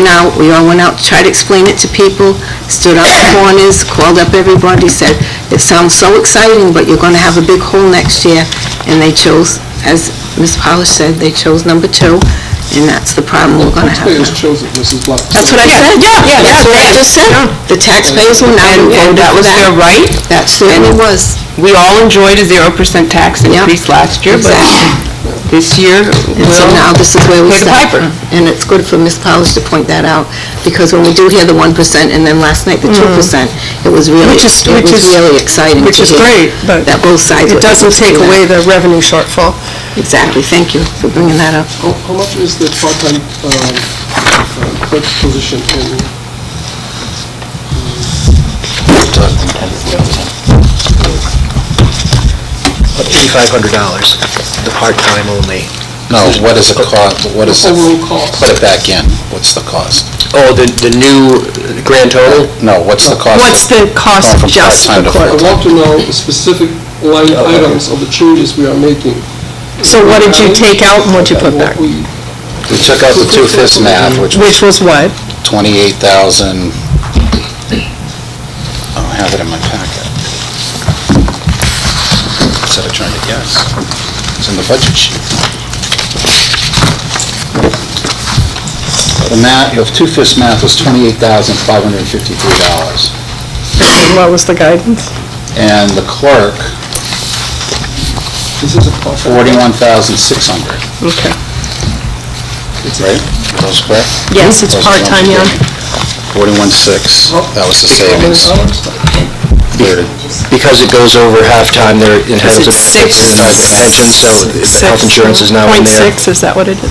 all went out, tried to explain it to people, stood on the corners, called up everybody, said, it sounds so exciting, but you're going to have a big hole next year. And they chose, as Ms. Polish said, they chose number 2. And that's the problem we're going to have now. Taxpayers chose it, Mrs. Black. That's what I said. Yeah, that's what I just said. The taxpayers went out and voted that for was their that. right. That certainly was. We all enjoyed a 0% tax increase last year, but Exactly. This year, And so now this is where we pay the start. piper. And it's good for Ms. Polish to point that out, because when we do hear the 1% and then last night the 2%, it was really exciting. Which to is hear great, but that both sides it were able doesn't to take do that. away the revenue shortfall. Exactly, thank you for bringing that up. How much is the part-time clerk position in? $8,500, the part-time only. No, what is it cost, what is it? Overall cost. Put it back in, what's the cost? Oh, the new grand total? No, what's the cost? What's the cost Going from just part-time to for clerk? I want to know the specific line items of the changes we are making. So what did you take out and what did you put back? We took out the two-fifths math, which Which was was what? 28,000. I have it in my packet. Instead of trying to guess, it's in the budget sheet. The math, the two-fifths math was $28,553. And what was the guidance? And the clerk, This is a part-time. 41,600. Okay. Right? Are those correct? Yes, it's Those are the ones part-time, we yeah. gave me. 41,600, that was the savings. Cleared it. Because it goes over half-time, they're entitled to Is it benefits and pension, so health insurance is now in there. 0.6, is that what it is?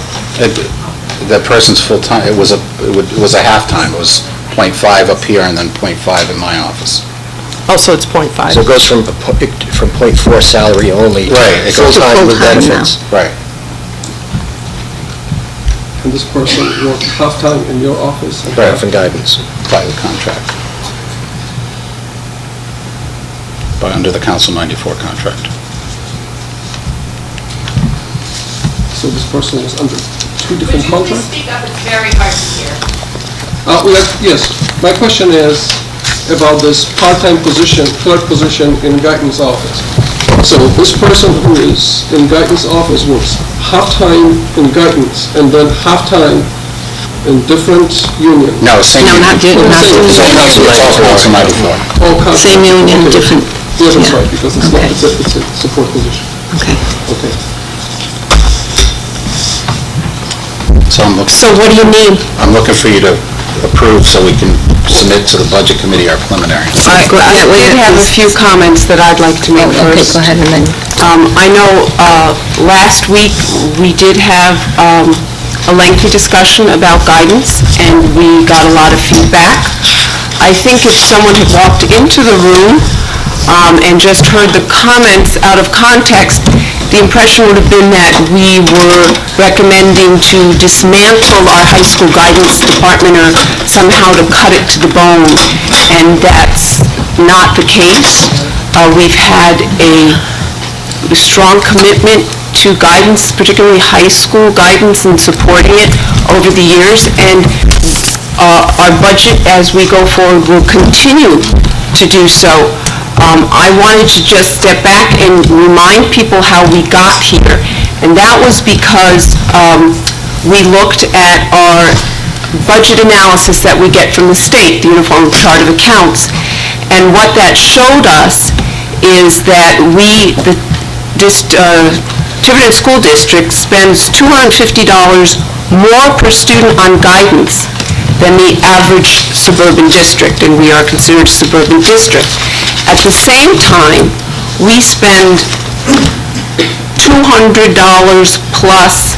That person's full-time, it was a half-time, it was .5 up here and then .5 in my office. Oh, so it's 0.5. So it goes from .4 salary only to Right, it goes to full-time with full-time now. benefits. Right. And this person worked half-time in your office? and Staff and guidance. By the contract. Under the Council 94 contract. So this person was under two different contracts? speak up? It's very hard to hear. Yes, my question is about this part-time position, clerk position in guidance office. So this person who is in guidance office works half-time in guidance and then half-time in different union? No, same. No, not union. not Same doing union. It's all Council 94. All council. Same union, Okay. different, Yes, that's yeah. right, because it's not, Okay. it's a support position. Okay. Okay. So So what do you need? I'm looking for you to approve so we can submit to the Budget Committee our preliminary. I did have a few comments that I'd like to make Okay, first. go ahead and then, I know last week, we did have a lengthy discussion about guidance, and we got a lot of feedback. I think if someone had walked into the room and just heard the comments out of context, the impression would have been that we were recommending to dismantle our high school guidance department or somehow to cut it to the bone, and that's not the case. We've had a strong commitment to guidance, particularly high school guidance, and supporting it over the years, and our budget as we go forward will continue to do so. I wanted to just step back and remind people how we got here, and that was because we looked at our budget analysis that we get from the state, the Uniform Chart of Accounts, and what that showed us is that Tiverton School District spends $250 more per student on guidance than the average suburban district, and we are considered a suburban district. At the same time, we spend $200 plus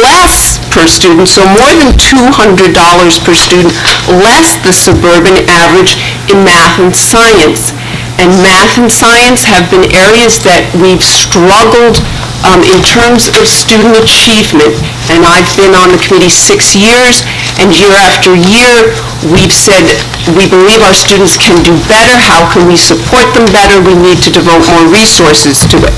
less per student, so more than $200 per student, less the suburban average in math and science. And math and science have been areas that we've struggled in terms of student achievement. And I've been on the committee 6 years, and year after year, we've said, we believe our students can do better. How can we support them better? We need to devote more resources to it.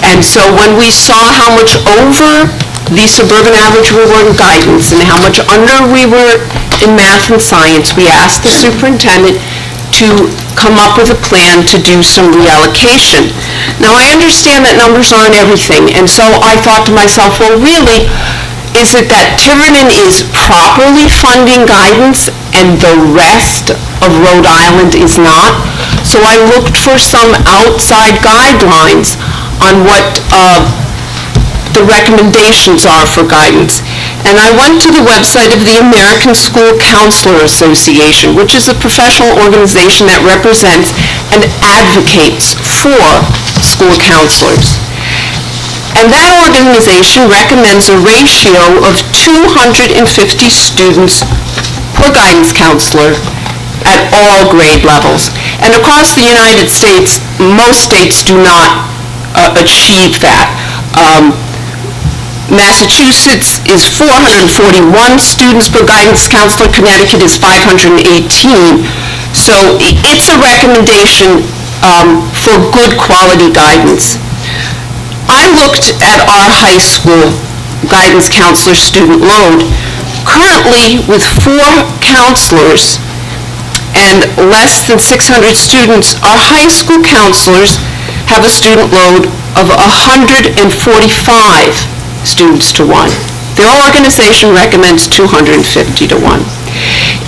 And so when we saw how much over the suburban average we were in guidance and how much under we were in math and science, we asked the superintendent to come up with a plan to do some reallocation. Now, I understand that numbers aren't everything, and so I thought to myself, well, really, is it that Tiverton is properly funding guidance and the rest of Rhode Island is not? So I looked for some outside guidelines on what the recommendations are for guidance. And I went to the website of the American School Counselor Association, which is a professional organization that represents and advocates for school counselors. And that organization recommends a ratio of 250 students per guidance counselor at all grade levels. And across the United States, most states do not achieve that. Massachusetts is 441 students per guidance counselor, Connecticut is 518. So it's a recommendation for good quality guidance. I looked at our high school guidance counselor student load. Currently, with 4 counselors and less than 600 students, our high school counselors have a student load of 145 students to 1. Their organization recommends 250 to 1.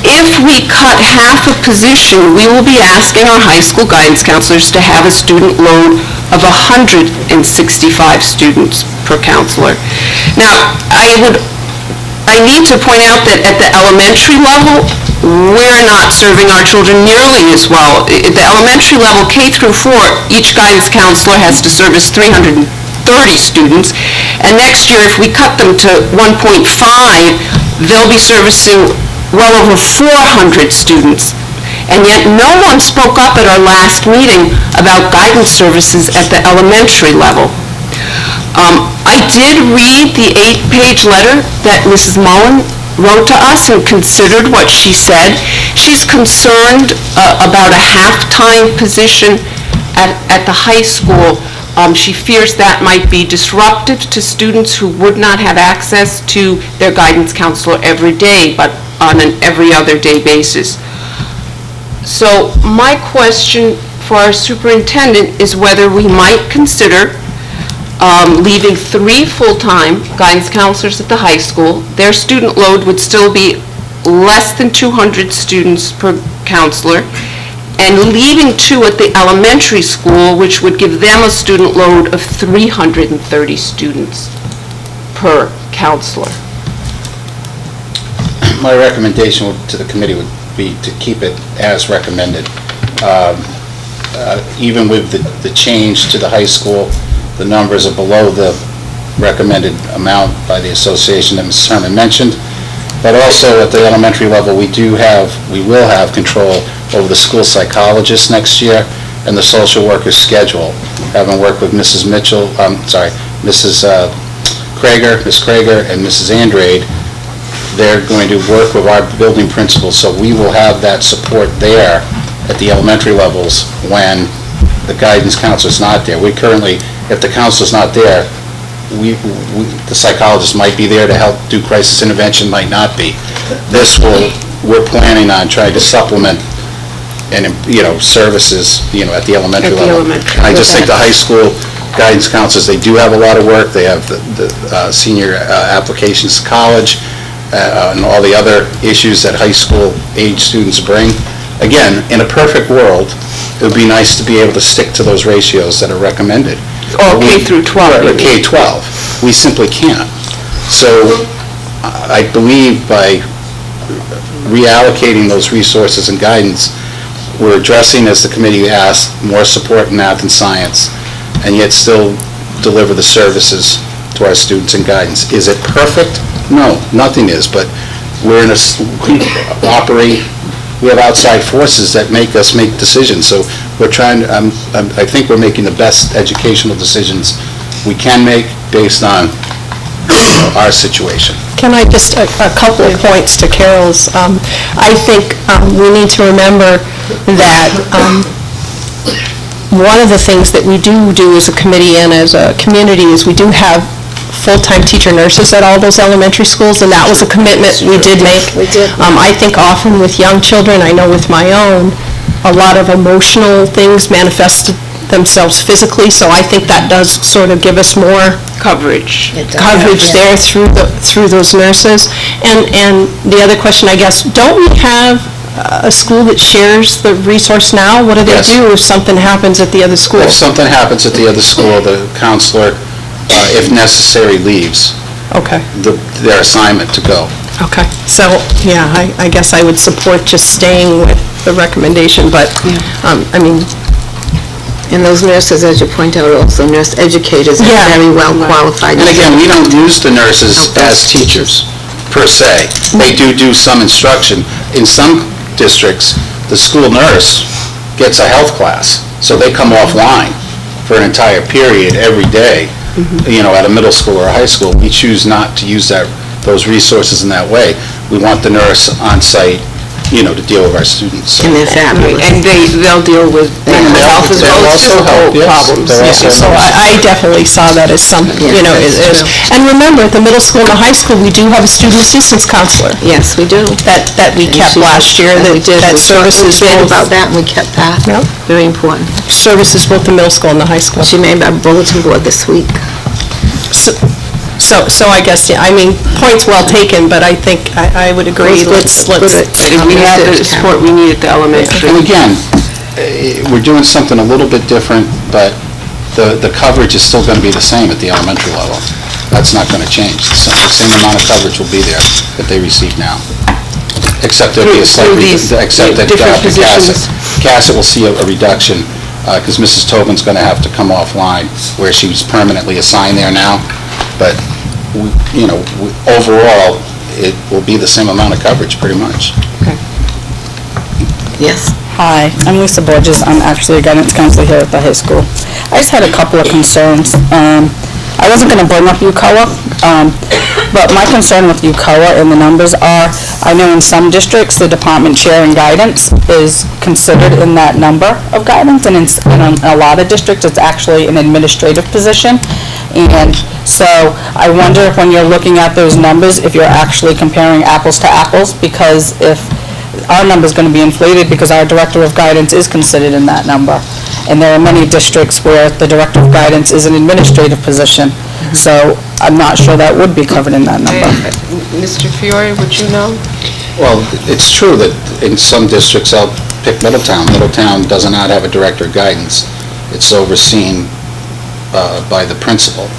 If we cut half a position, we will be asking our high school guidance counselors to have a student load of 165 students per counselor. Now, I need to point out that at the elementary level, we're not serving our children nearly as well. At the elementary level, K through 4, each guidance counselor has to service 330 students, and next year, if we cut them to 1.5, they'll be servicing well over 400 students. And yet, no one spoke up at our last meeting about guidance services at the elementary level. I did read the 8-page letter that Mrs. Mullen wrote to us and considered what she said. She's concerned about a half-time position at the high school. She fears that might be disruptive to students who would not have access to their guidance counselor every day, but on an every other day basis. So my question for our superintendent is whether we might consider leaving 3 full-time guidance counselors at the high school. Their student load would still be less than 200 students per counselor, and leaving 2 at the elementary school, which would give them a student load of 330 students per counselor. My recommendation to the committee would be to keep it as recommended. Even with the change to the high school, the numbers are below the recommended amount by the association that Mrs. Herman mentioned. But also at the elementary level, we will have control over the school psychologist next year and the social worker's schedule. Having worked with Mrs. Mrs. Krager, Ms. Krager, and Mrs. Andrade, they're going to work with our building principals, so we will have that support there at the elementary levels when the guidance counselor's not there. We currently, if the counselor's not there, the psychologist might be there to help do crisis intervention, might not be. We're planning on trying to supplement and, services, at the elementary level. I just think the high school guidance counselors, they do have a lot of work. They have the senior applications to college, and all the other issues that high school age students bring. Again, in a perfect world, it would be nice to be able to stick to those ratios that are recommended. Or K through 12. Or K-12. We simply can't. So I believe by reallocating those resources and guidance, we're addressing, as the committee asked, more support in math and science, and yet still deliver the services to our students and guidance. Is it perfect? No, nothing is, but we have outside forces that make us make decisions, so we're trying, I think we're making the best educational decisions we can make based on our situation. Can I just, a couple of points to Carol's. I think we need to remember that one of the things that we do as a committee and as a community is we do have full-time teacher nurses at all those elementary schools, and that was a commitment we did make. We did. I think often with young children, I know with my own, a lot of emotional things manifested themselves physically, so I think that does sort of give us more coverage there through those nurses. And the other question, I guess, don't we have a school that shares the resource now? What do they do if something happens at the other school? If something happens at the other school, the counselor if necessary, leaves Okay. their assignment to go. Okay, so, yeah, I guess I would support just staying with the recommendation, but, I mean, And those nurses, as you point out, also nurse educators are Yeah. very well qualified. And again, we don't use the nurses as teachers, per se. They do some instruction. In some districts, the school nurse gets a health class, so they come offline for an entire period every day, at a middle school or a high school. We choose not to use those resources in that way. We want the nurse on site, to deal with our students. And they're fabulous. And they'll deal with mental health as well as physical problems. so I definitely saw that as something, and remember, at the middle school and the high school, we do have a student assistance counselor Yes, we do. that we kept last year, We did. that We services talked both, about that, and we kept that. Yep. Very important. services both the middle school and the high school. She made our bulletin board this week. So I guess, I mean, points well taken, but I think I would agree, let's. We had the support we need at the elementary. And again, we're doing something a little bit different, but the coverage is still going to be the same at the elementary level. That's not going to change. The same amount of coverage will be there that they receive now. Except there'll be a slight, except that different positions. Cassett will see a reduction, because Mrs. Tobin's going to have to come offline, where she was permanently assigned there now. But, overall, it will be the same amount of coverage, pretty much. Yes. Hi, I'm Lisa Borges. I'm actually a guidance counselor here at the high school. I just had a couple of concerns. I wasn't going to bring up UCOA, but my concern with UCOA and the numbers are, I know in some districts, the department chair in guidance is considered in that number of guidance, and in a lot of districts, it's actually an administrative position. And so I wonder if when you're looking at those numbers, if you're actually comparing apples to apples, because if our number's going to be inflated because our director of guidance is considered in that number. And there are many districts where the director of guidance is an administrative position. So I'm not sure that would be covered in that number. Mr. Fiore, would you know? Well, it's true that in some districts, I'll pick Middletown. Middletown does not have a director of guidance. It's overseen by the principal.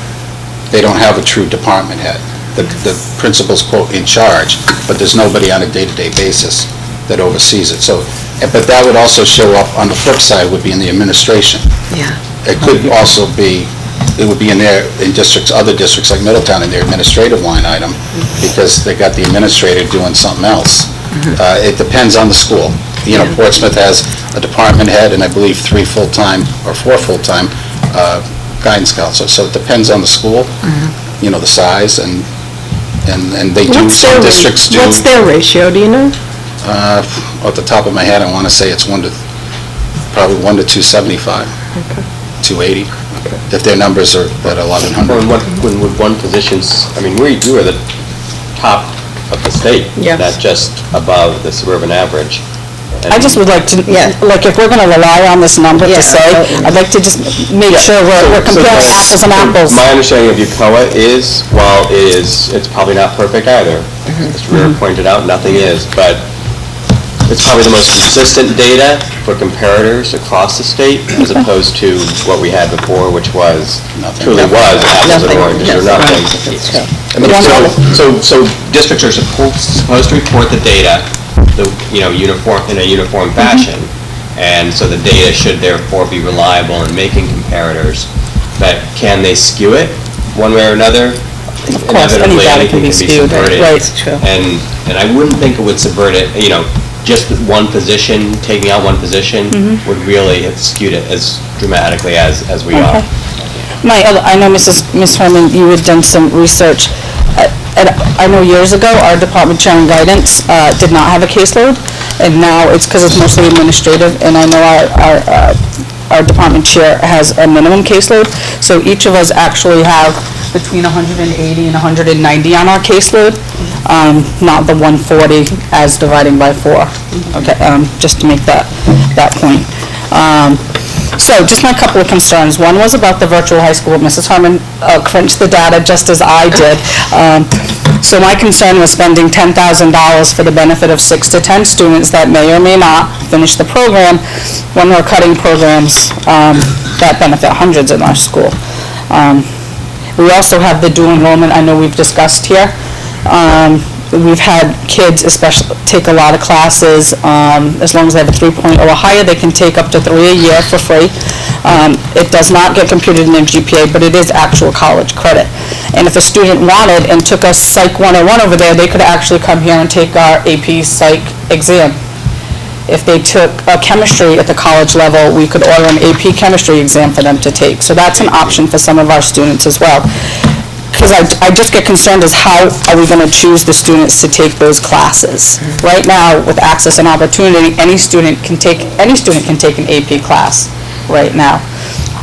They don't have a true department head. The principal's, quote, in charge, but there's nobody on a day-to-day basis that oversees it. So, but that would also show up, on the flip side, would be in the administration. Yeah. It could also be, it would be in other districts like Middletown, in their administrative line item, because they got the administrator doing something else. It depends on the school. Portsmouth has a department head, and I believe 3 full-time or 4 full-time guidance counselors. So it depends on the school, the size, and they do, some districts do. What's their ratio, do you know? Off the top of my head, I want to say it's probably 1 to 275, 280, if their numbers are at 1,100. When with one positions, I mean, we are the top of the state, Yes. not just above the suburban average. I just would like to, like, if we're going to rely on this number to say, I'd like to just make sure we're comparing apples and apples. My understanding of UCOA is, while it's probably not perfect either, as Rhea pointed out, nothing is, but it's probably the most consistent data for comparators across the state, as opposed to what we had before, which truly was apples and oranges or nothing. I mean, so districts are supposed to report the data, in a uniform fashion, and so the data should therefore be reliable in making comparators. But can they skew it one way or another? Of course, any data can be skewed, right? And I wouldn't think it would subvert it, just one position, taking out one position would really have skewed it as dramatically as we are. I know, Ms. Herman, you had done some research. I know years ago, our department chair in guidance did not have a caseload, and now it's because it's mostly administrative, and I know our department chair has a minimum caseload, so each of us actually have between 180 and 190 on our caseload, not the 140 as dividing by 4. Okay, just to make that point. So just my couple of concerns. One was about the virtual high school. Mrs. Harmon crunched the data just as I did. So my concern was spending $10,000 for the benefit of 6 to 10 students that may or may not finish the program when we're cutting programs that benefit hundreds in our school. We also have the dual enrollment I know we've discussed here. We've had kids especially take a lot of classes, as long as they have a 3.0 or higher, they can take up to 3 a year for free. It does not get computed in their GPA, but it is actual college credit. And if a student wanted and took a Psych 101 over there, they could actually come here and take our AP Psych exam. If they took chemistry at the college level, we could order an AP chemistry exam for them to take. So that's an option for some of our students as well. Because I just get concerned as how are we going to choose the students to take those classes? Right now, with access and opportunity, any student can take an AP class right now.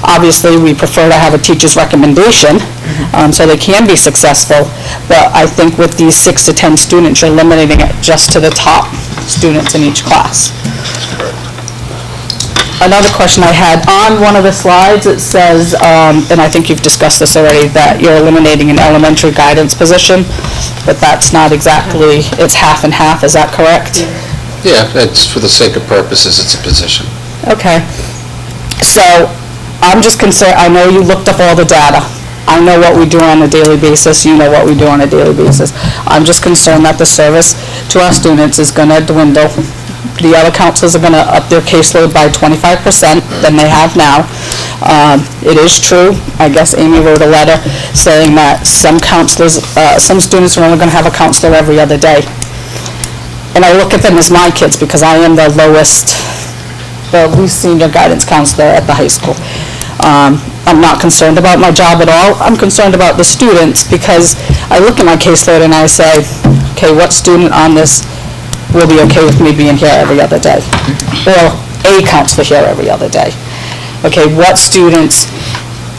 Obviously, we prefer to have a teacher's recommendation, so they can be successful, but I think with these 6 to 10 students, you're limiting it just to the top students in each class. Another question I had, on one of the slides, it says, and I think you've discussed this already, that you're eliminating an elementary guidance position, but that's not exactly, it's half and half, is that correct? Yeah, it's for the sake of purposes, it's a position. Okay. So, I'm just concerned, I know you looked up all the data. I know what we do on a daily basis, you know what we do on a daily basis. I'm just concerned that the service to our students is going to dwindle. The other counselors are going to up their caseload by 25% than they have now. It is true, I guess Amy wrote a letter saying that some counselors, some students are only going to have a counselor every other day. And I look at them as my kids because I am the least senior guidance counselor at the high school. I'm not concerned about my job at all. I'm concerned about the students because I look at my caseload and I say, okay, what student on this will be okay with me being here every other day? Or a counselor here every other day. Okay, what students,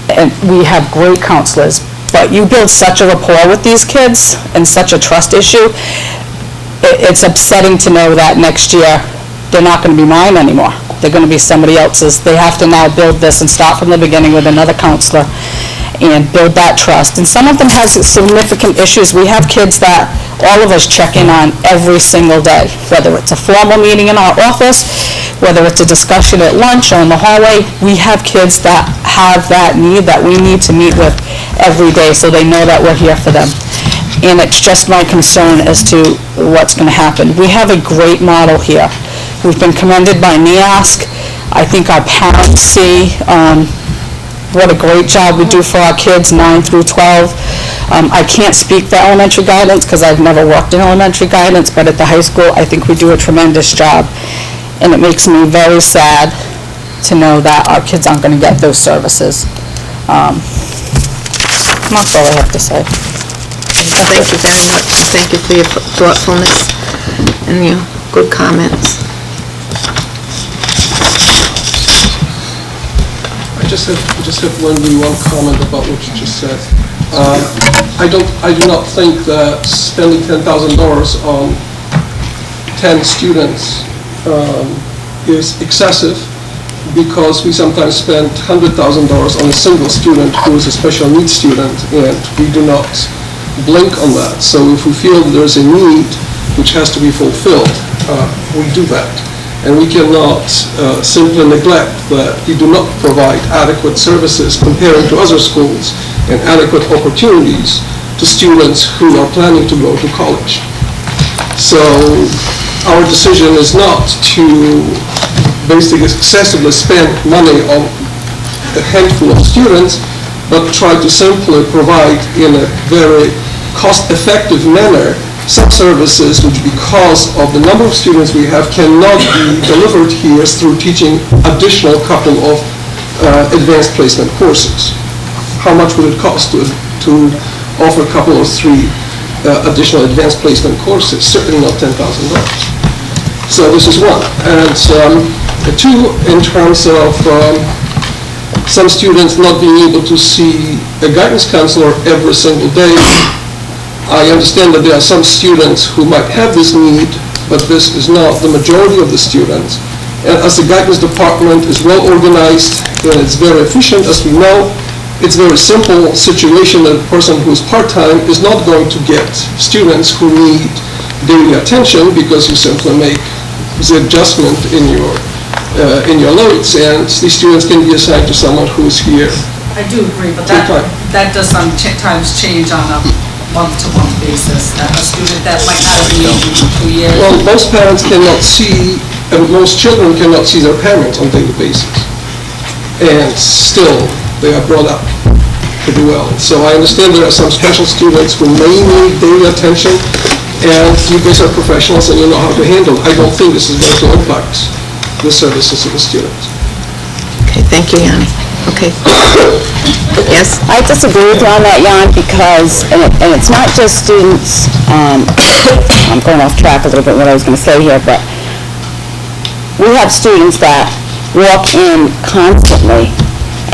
and we have great counselors, but you build such a rapport with these kids and such a trust issue, it's upsetting to know that next year they're not going to be mine anymore. They're going to be somebody else's. They have to now build this and start from the beginning with another counselor and build that trust. And some of them have significant issues. We have kids that all of us check in on every single day, whether it's a formal meeting in our office, whether it's a discussion at lunch or in the hallway. We have kids that have that need that we need to meet with every day so they know that we're here for them. And it's just my concern as to what's going to happen. We have a great model here. We've been commended by NEASC. I think our parents see what a great job we do for our kids, 9 through 12. I can't speak for elementary guidance because I've never worked in elementary guidance, but at the high school, I think we do a tremendous job. And it makes me very sad to know that our kids aren't going to get those services. That's all I have to say. Thank you very much. Thank you for your thoughtfulness and your good comments. I just have one comment about what you just said. I do not think that spending $10,000 on 10 students is excessive, because we sometimes spend $100,000 on a single student who is a special needs student, and we do not blink on that. So if we feel that there's a need which has to be fulfilled, we do that. And we cannot simply neglect that we do not provide adequate services comparing to other schools and adequate opportunities to students who are planning to go to college. So our decision is not to basically excessively spend money on a handful of students, but try to simply provide in a very cost-effective manner some services which, because of the number of students we have, cannot be delivered here through teaching additional couple of advanced placement courses. How much would it cost to offer a couple or 3 additional advanced placement courses? Certainly not $10,000. So this is one. And 2, in terms of some students not being able to see a guidance counselor every single day, I understand that there are some students who might have this need, but this is not the majority of the students. And as the guidance department is well organized and it's very efficient, as we know, it's a very simple situation that a person who is part-time is not going to get students who need daily attention, because you simply make the adjustment in your loads, and these students can be assigned to someone who is here I do agree, but Take time. that does sometimes change on a month-to-month basis. A student that might not have been in 2 years. Well, most parents cannot see, and most children cannot see their parents on a daily basis. And still, they are brought up pretty well. So I understand there are some special students who may need daily attention, and you guys are professionals and you know how to handle it. I don't think this is going to impact the services of the students. Okay, thank you, Yanni. Okay. Yes? I disagree with you on that, Jan, because, and it's not just students, I'm going off track a little bit what I was going to say here, but we have students that walk in constantly,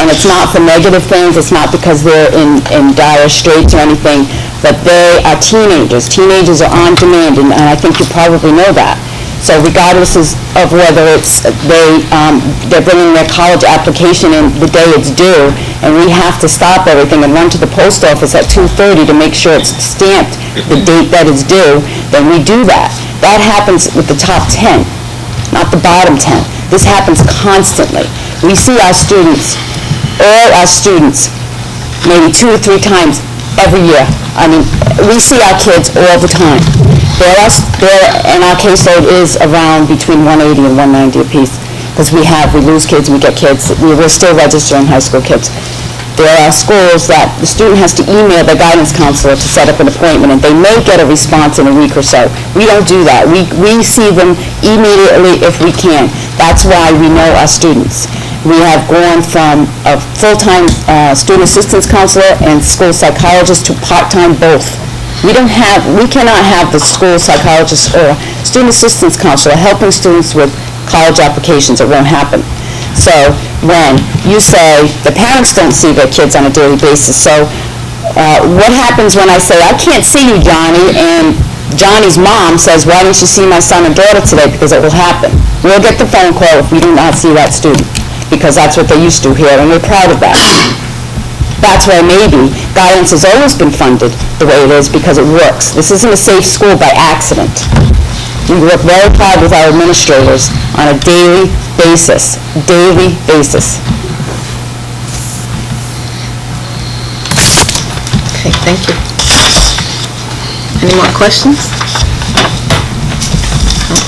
and it's not for negative things, it's not because they're in dire straits or anything, but they are teenagers. Teenagers are on demand, and I think you probably know that. So regardless of whether it's they're bringing their college application in the day it's due, and we have to stop everything and run to the post office at 2:30 to make sure it's stamped the date that it's due, then we do that. That happens with the top 10, not the bottom 10. This happens constantly. We see our students, all our students, maybe 2 or 3 times every year. I mean, we see our kids all the time. And our caseload is around between 180 and 190 apiece, because we lose kids, we get kids, we're still registering high school kids. There are schools that the student has to email their guidance counselor to set up an appointment, and they may get a response in a week or so. We don't do that. We see them immediately if we can. That's why we know our students. We have gone from a full-time student assistance counselor and school psychologist to part-time both. We cannot have the school psychologist or student assistance counselor helping students with college applications. It won't happen. So when you say the parents don't see their kids on a daily basis, so what happens when I say, I can't see you, Johnny, and Johnny's mom says, why didn't you see my son and daughter today? Because it will happen. We'll get the phone call if we do not see that student, because that's what they used to here, and we're proud of that. That's why maybe guidance has always been funded the way it is, because it works. This isn't a safe school by accident. We work very hard with our administrators on a daily basis. Okay, thank you. Any more questions? No?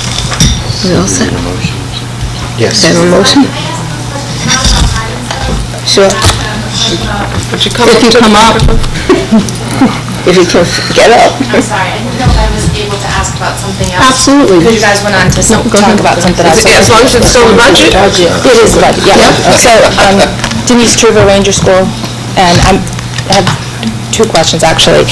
We all set? Yes. Have a motion? Sure. Would you come If you come up. If you can get up. I'm sorry, I didn't know if I was able to ask about something else. Absolutely. Because you guys went on to talk about something else. As long as it's still a budget? It is a budget, yeah. So Denise Truva, Ranger School, and I have 2 questions, actually.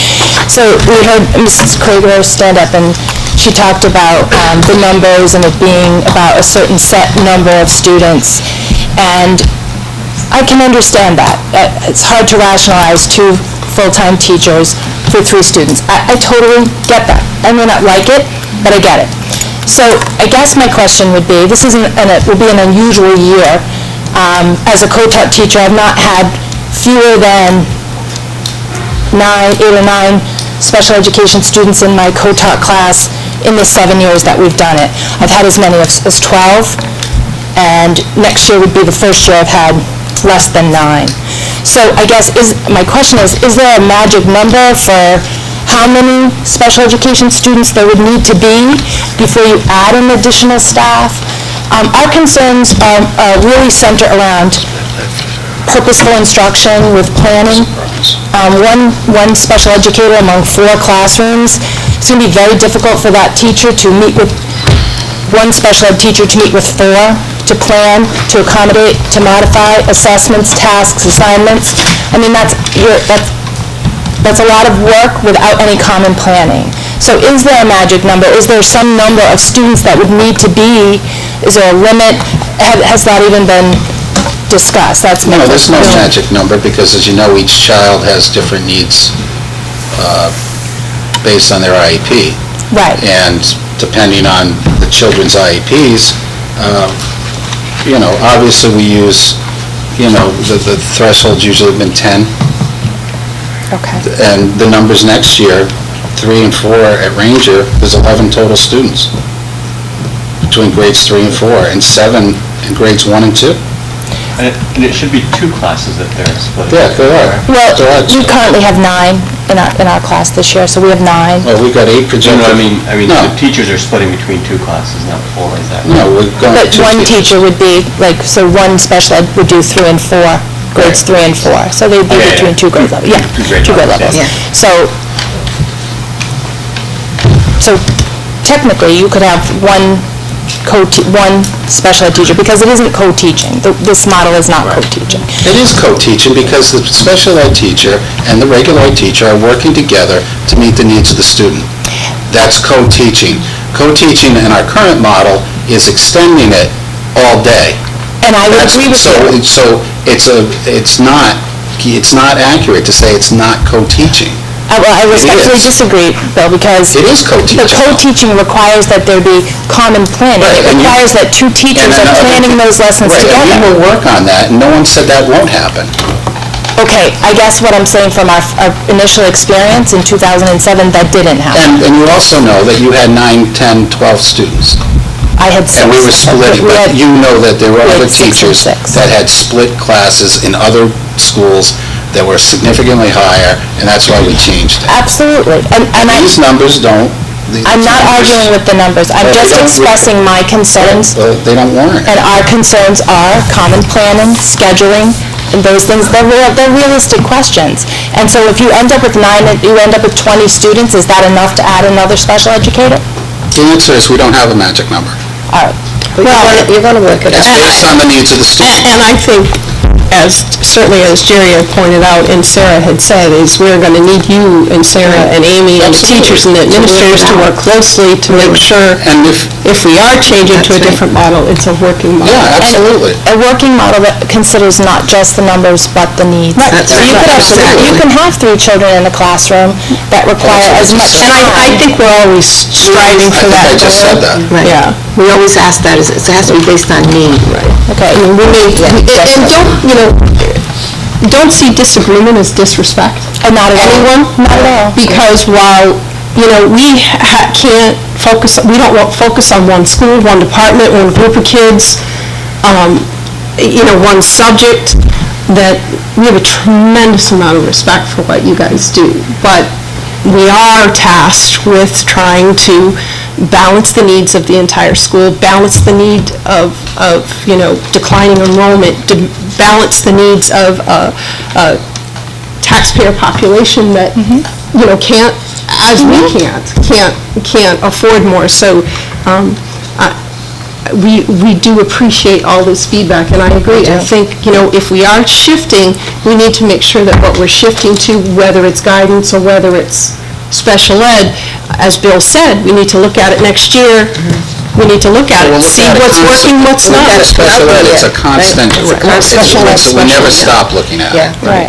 So we heard Mrs. Krager stand up, and she talked about the numbers and it being about a certain set number of students. And I can understand that. It's hard to rationalize 2 full-time teachers for 3 students. I totally get that. I may not like it, but I get it. So I guess my question would be, this will be an unusual year. As a co-taught teacher, I've not had fewer than 8 or 9 special education students in my co-taught class in the 7 years that we've done it. I've had as many as 12, and next year would be the first year I've had less than 9. So I guess my question is there a magic number for how many special education students there would need to be before you add an additional staff? Our concerns are really centered around purposeful instruction with planning. One special educator among 4 classrooms, it's going to be very difficult for that teacher to meet with, one special ed teacher to meet with 4, to plan, to accommodate, to modify assessments, tasks, assignments. I mean, that's a lot of work without any common planning. So is there a magic number? Is there some number of students that would need to be? Is there a limit? Has that even been discussed? That's my No, there's no question. magic number, because as you know, each child has different needs based on their IEP. Right. And depending on the children's IEPs, obviously we use, the threshold's usually been 10. Okay. And the numbers next year, 3 and 4 at Ranger, there's 11 total students between grades 3 and 4, and 7 in grades 1 and 2. And it should be 2 classes that they're splitting. Yeah, there are. Well, There are we two. currently have 9 in our class this year, so we have 9. Well, we've got 8 No, projected. no, I mean, No. the teachers are splitting between 2 classes, not 4, is that? No, we're going But to one teacher would be, like, so one special ed would do 3 and 4, grades 3 and 4. So they'd be Oh, yeah, between yeah. 2 grade levels, yeah, 2 grade levels. Yeah. So technically, you could have one special ed teacher, because it isn't co-teaching. This model is not co-teaching. It is co-teaching because the special ed teacher and the regular ed teacher are working together to meet the needs of the student. That's co-teaching. Co-teaching in our current model is extending it all day. And I would agree with you. So it's not accurate to say it's not co-teaching. Well, I respectfully disagree, Bill, because It is co-teaching. the co-teaching requires that there be common planning. Right, It and you- requires that 2 teachers are planning those lessons Right, and we together. will work on that, and no one said that won't happen. Okay, I guess what I'm saying from our initial experience in 2007, that didn't happen. And you also know that you had 9, 10, 12 students. I had 6. And we were splitting, We but had- you know that there were we had other 6 and teachers 6. that had split classes in other schools that were significantly higher, and that's why we changed it. Absolutely. And These numbers don't. I'm not arguing with the numbers. I'm Well, they just don't- expressing my concerns. They don't warrant. And our concerns are common planning, scheduling, and those things. They're realistic questions. And so if you end up with 9, and you end up with 20 students, is that enough to add another special educator? The answer is we don't have a magic number. All right. You're going to work it out. It's based on the needs of the student. And I think, certainly as Jerry had pointed out and Sarah had said, is we're going to need you and Sarah and Amy and the teachers and the administrators to work closely to make sure if we are changing to a different model, it's a working model. Yeah, absolutely. A working model that considers not just the numbers, but the needs. Right. So you can have 3 children in a classroom that require as much And time. I think we're always striving for that. I just said that. Yeah. We always ask that, it has to be based on need. Right. Okay. I mean, don't see disagreement as disrespect. Not at all. Anyone? Not at all. Because while, we can't focus, we don't want focus on one school, one department, one group of kids, one subject, that we have a tremendous amount of respect for what you guys do. But we are tasked with trying to balance the needs of the entire school, balance the need of declining enrollment, to balance the needs of a taxpayer population that, can't, as we can't afford more. So we do appreciate all this feedback, and I agree. I think, if we are shifting, we need to make sure that what we're shifting to, whether it's guidance or whether it's special ed, as Bill said, we need to look at it next year. We need to look at it, see what's working, what's not. Special ed, it's a constant, we never stop looking at it. Yeah. Right.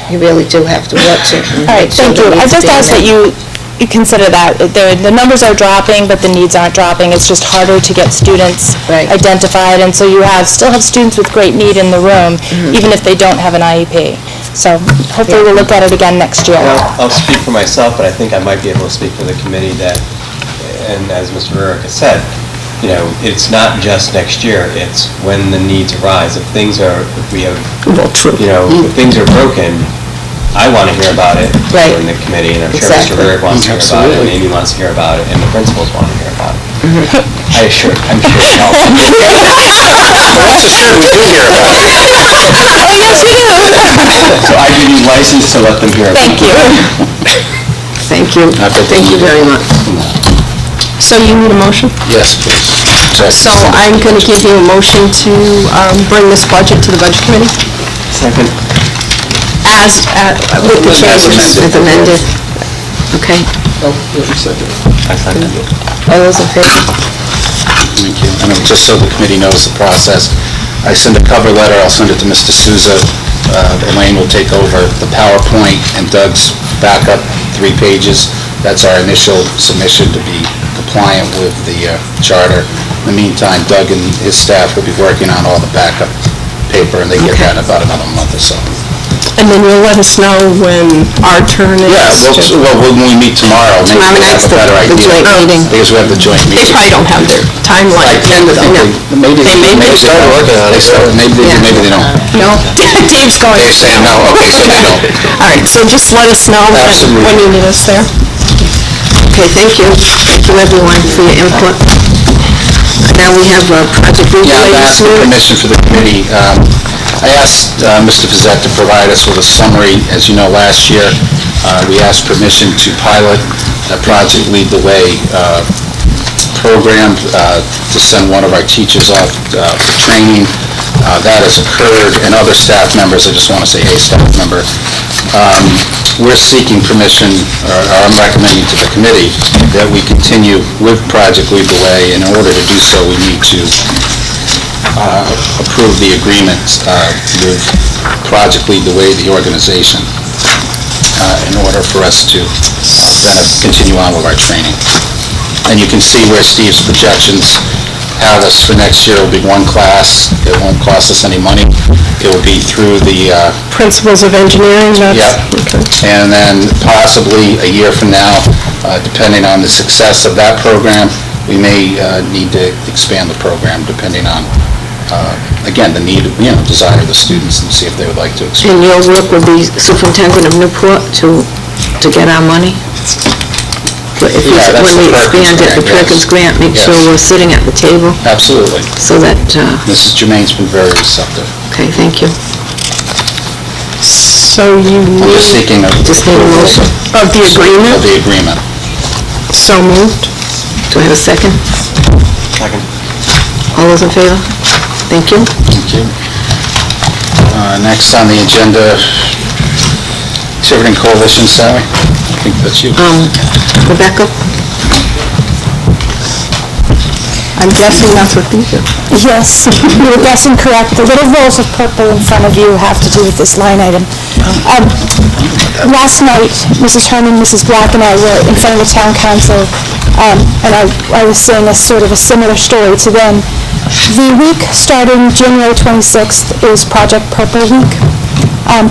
You really do have to watch it. All right, thank you. I just ask that you consider that. The numbers are dropping, but the needs aren't dropping. It's just harder to get students identified, and so you still have students with great need in the room, even if they don't have an IEP. So hopefully we'll look at it again next year. I'll speak for myself, but I think I might be able to speak for the committee that, and as Mr. Rurick has said, it's not just next year, it's when the needs arise. If things are broken, I want to hear about it in the committee, and I'm sure Mr. Rurick wants to hear about it, and Amy wants to hear about it, and the principals want to hear about it. I'm sure it helps. Rest assured, we do hear about it. Oh, yes, we do. So I give you license to let them hear about it. Thank you. Thank you. Thank you very much. So you need a motion? Yes, please. So I'm going to give you a motion to bring this budget to the Budget Committee Second. With the changes. As amended. Okay. I second. All those in favor? Thank you. And just so the committee knows the process, I send a cover letter, I'll send it to Mr. Souza. Elaine will take over the PowerPoint and Doug's backup, 3 pages. That's our initial submission to be compliant with the charter. In the meantime, Doug and his staff will be working on all the backup paper, and they get that in about another month or so. And then you'll let us know when our turn is? Yeah, well, when we meet tomorrow, maybe Tomorrow we'll have night's a better the idea. joint meeting. Because we have the joint They meeting. probably don't have their timeline at the end of the Maybe they started working on it. Maybe they don't. No? Dave's going. Dave's saying no, okay, so they don't. All right, so just let us know Absolutely. when you need us there. Okay, thank you. Thank you, everyone, for your input. Now we have project review. Yeah, I'm asking permission for the committee. I asked Mr. Fazette to provide us with a summary. As you know, last year, we asked permission to pilot a Project Lead the Way program to send one of our teachers off for training. That has occurred, and other staff members, I just want to say a staff member. We're seeking permission, or I'm recommending to the committee that we continue with Project Lead the Way. In order to do so, we need to approve the agreement with Project Lead the Way, the organization, in order for us to continue on with our training. And you can see where Steve's projections have us for next year. It will be one class. It won't cost us any money. It will be through the... Principles of engineering, that's... Yep. Okay. And then possibly a year from now, depending on the success of that program, we may need to expand the program depending on, again, the need, desire of the students, and see if they would like to expand. And you'll work with the superintendent of Newport to get our money? When we expand it, the Perkins grant, make sure we're sitting at the table? Absolutely. So that... Mrs. Jermaine's been very receptive. Okay, thank you. So you I'm just seeking a... Just need a motion. Of the agreement? Of the agreement. So moved. Do I have a second? Second. All those in favor? Thank you. Thank you. Next on the agenda, Tiverton Coalition, Sally? I think that's you. Rebecca? I'm guessing that's what these are. Yes, you were guessing correct. The little rolls of purple in front of you have to do with this line item. Last night, Mrs. Herman, Mrs. Black, and I were in front of the town council, and I was saying a sort of a similar story to them. The week starting January 26th is Project Purple Week.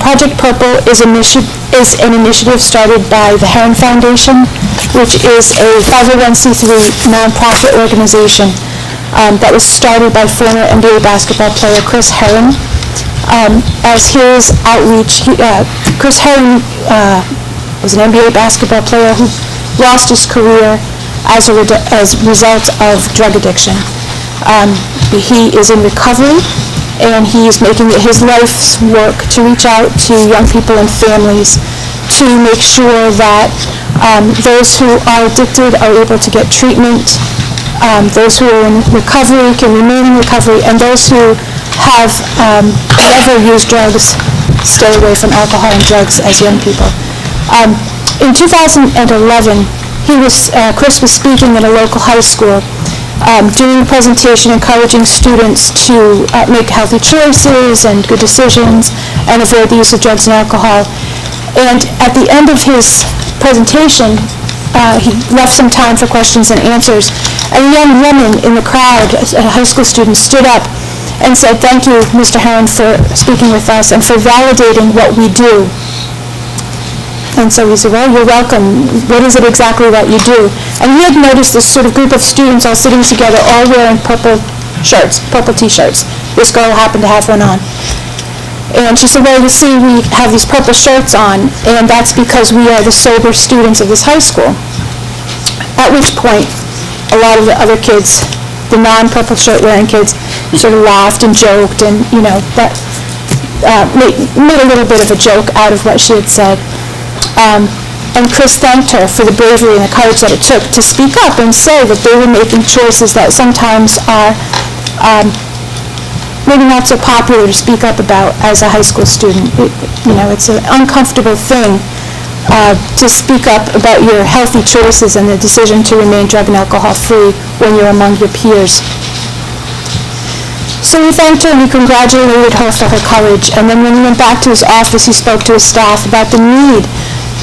Project Purple is an initiative started by the Heron Foundation, which is a 501c3 nonprofit organization that was started by former NBA basketball player Chris Heron. As his outreach, Chris Heron was an NBA basketball player who lost his career as a result of drug addiction. He is in recovery, and he is making it his life's work to reach out to young people and families to make sure that those who are addicted are able to get treatment, those who are in recovery can remain in recovery, and those who have never used drugs stay away from alcohol and drugs as young people. In 2011, Chris was speaking at a local high school, doing a presentation encouraging students to make healthy choices and good decisions and avoid the use of drugs and alcohol. And at the end of his presentation, he left some time for questions and answers. A young woman in the crowd, a high school student, stood up and said, "Thank you, Mr. Heron, for speaking with us and for validating what we do." And so he said, "Well, you're welcome. What is it exactly that you do?" And he had noticed this sort of group of students all sitting together, all wearing purple shirts, purple T-shirts. This girl happened to have one on. And she said, "Well, you see, we have these purple shirts on, and that's because we are the sober students of this high school." At which point, a lot of the other kids, the non-purple shirt wearing kids, sort of laughed and joked and, that made a little bit of a joke out of what she had said. And Chris thanked her for the bravery and the courage that it took to speak up and say that they were making choices that sometimes are maybe not so popular to speak up about as a high school student. It's an uncomfortable thing to speak up about your healthy choices and the decision to remain drug and alcohol free when you're among your peers. So we thanked her and we congratulated her for her courage. And then when he went back to his office, he spoke to his staff about the need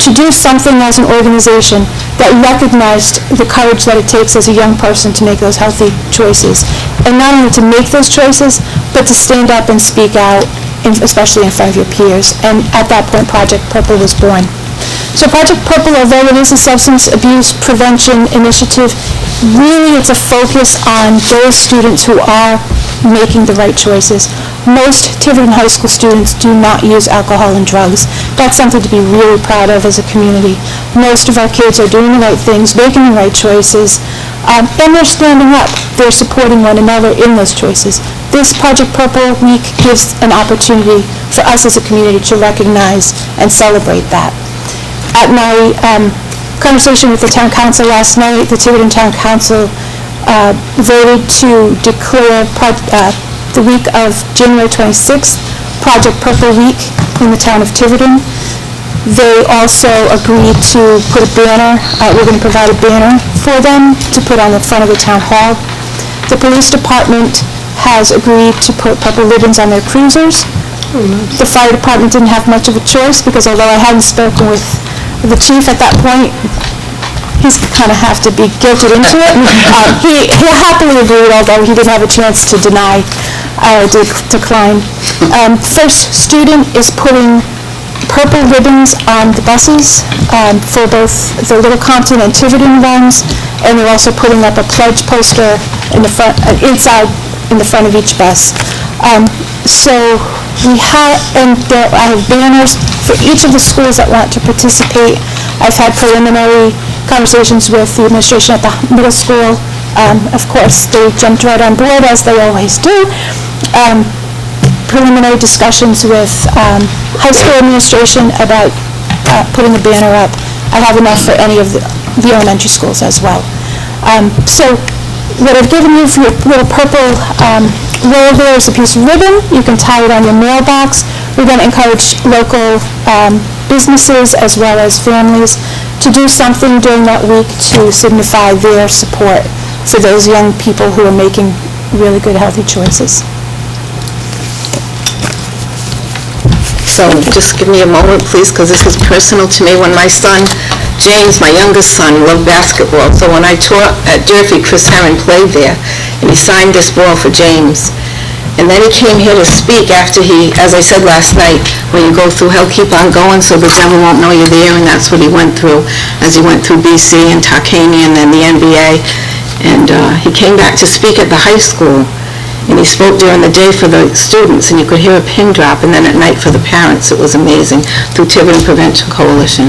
to do something as an organization that recognized the courage that it takes as a young person to make those healthy choices. And not only to make those choices, but to stand up and speak out especially in front of your peers. And at that point, Project Purple was born. So Project Purple, although it is a substance abuse prevention initiative, really it's a focus on those students who are making the right choices. Most Tiverton High School students do not use alcohol and drugs. That's something to be really proud of as a community. Most of our kids are doing the right things, making the right choices, and they're standing up. They're supporting one another in those choices. This Project Purple Week gives an opportunity for us as a community to recognize and celebrate that. At my conversation with the town council last night, the Tiverton Town Council voted to declare the week of January 26th Project Purple Week in the town of Tiverton. They also agreed to put a banner, we're going to provide a banner for them to put on the front of the town hall. The police department has agreed to put purple ribbons on their cruisers. The fire department didn't have much of a choice because although I hadn't spoken with the chief at that point, he's kind of have to be guilted into it. He happily agreed, although he didn't have a chance to deny or decline. First student is putting purple ribbons on the buses for both the Little Compton and Tiverton runs, and they're also putting up a pledge poster in the front, inside in the front of each bus. So we have, and I have banners for each of the schools that want to participate. I've had preliminary conversations with the administration at the middle school. Of course, they jumped right on board, as they always do. Preliminary discussions with high school administration about putting a banner up. I have enough for any of the elementary schools as well. So what I've given you for your little purple roll there is a piece of ribbon. You can tie it on your mailbox. We're going to encourage local businesses as well as families to do something during that week to signify their support for those young people who are making really good, healthy choices. So just give me a moment, please, because this is personal to me. When my son, James, my youngest son, loved basketball, so when I taught at Durfee, Chris Herron played there, and he signed this ball for James. And then he came here to speak after he, as I said last night, when you go through hell, keep on going so the devil won't know you're there, and that's what he went through as he went through BC and Tarkanian and then the NBA. And he came back to speak at the high school, and he spoke during the day for the students, and you could hear a pin drop, and then at night for the parents. It was amazing, through Tiverton Prevention Coalition.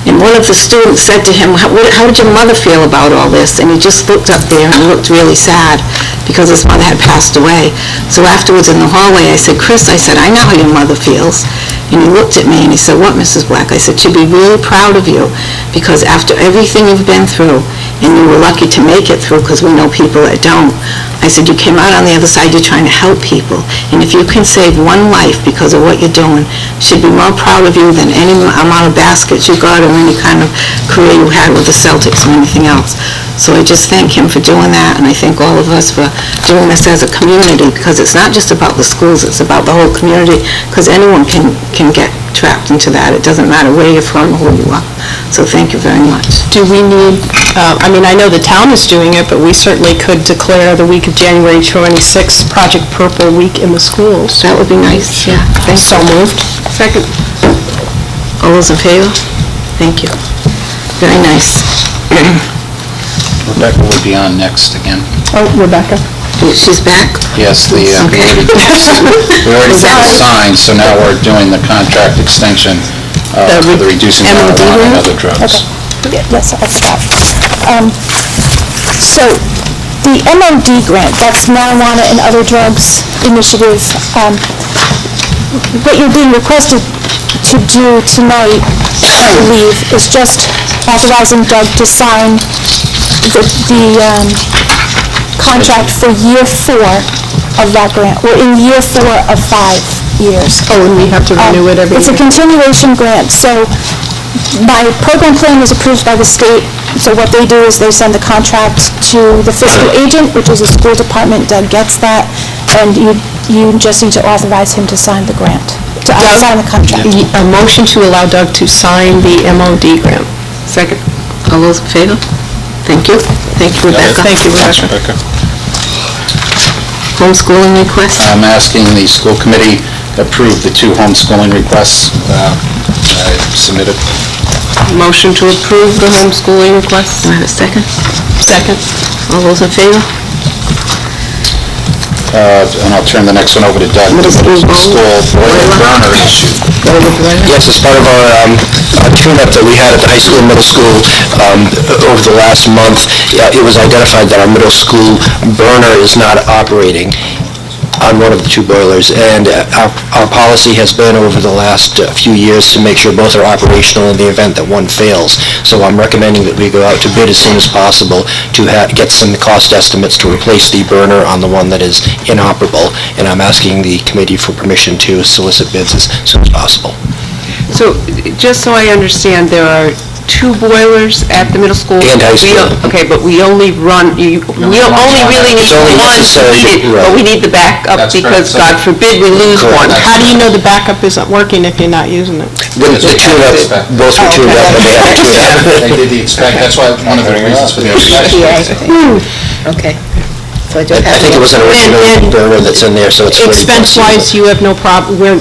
And one of the students said to him, how did your mother feel about all this? And he just looked up there and looked really sad because his mother had passed away. So afterwards in the hallway, I said, Chris, I said, I know how your mother feels. And he looked at me and he said, what, Mrs. Black? I said, she'd be really proud of you because after everything you've been through, and you were lucky to make it through because we know people that don't, I said, you came out on the other side, you're trying to help people. And if you can save one life because of what you're doing, she'd be more proud of you than any amount of baskets you got or any kind of career you had with the Celtics or anything else. So I just thank him for doing that, and I thank all of us for doing this as a community, because it's not just about the schools, it's about the whole community, because anyone can get trapped into that. It doesn't matter where you're from or who you are. So thank you very much. Do we need, I mean, I know the town is doing it, but we certainly could declare the week of January 26th Project Purple Week in the schools. That would be nice, yeah. Thanks. So moved. Second. All those in favor? Thank you. Very nice. Rebecca would be on next again. Oh, Rebecca. She's back? Yes, we already set the sign, so now we're doing the contract extension for the reducing marijuana and other drugs. Okay. Yes, I forgot. So the MOD grant, that's Marijuana and Other Drugs Initiative, what you're being requested to do tonight, I believe, is just authorizing Doug to sign the contract for year 4 of that grant. We're in year 4 of 5 years. Oh, and we have to renew it every year? It's a continuation grant, so my program plan was approved by the state, so what they do is they send the contract to the fiscal agent, which is the school department. Doug gets that, and you just need to authorize him to sign the grant, to sign the contract. A motion to allow Doug to sign the MOD grant. Second. All those in favor? Thank you. Thank you, Rebecca. Thank you, Rebecca. Homeschooling request? I'm asking the school committee approve the 2 homeschooling requests I submitted. Motion to approve the homeschooling request. Do I have a second? Second. All those in favor? And I'll turn the next one over to Doug. Middle school boiler burner issue. Yes, as part of our tune-up that we had at the high school and middle school over the last month, it was identified that our middle school burner is not operating on one of the 2 boilers, and our policy has been over the last few years to make sure both are operational in the event that one fails. So I'm recommending that we go out to bid as soon as possible to get some cost estimates to replace the burner on the one that is inoperable, and I'm asking the committee for permission to solicit bids as soon as possible. So, just so I understand, there are 2 boilers at the middle school? And high school. Okay, but we only run, we only really need It's only one to necessary, need it, but we need the backup That's because, correct. God forbid, we lose one. How do you know the backup isn't working if you're not using it? The tune-up, both were tuned up, and they had to tune up. They did the inspect, that's why one of the reasons for the inspection. Okay. So I I think it was an original burner that's in there, so it's pretty close. Expense-wise, you have no problem,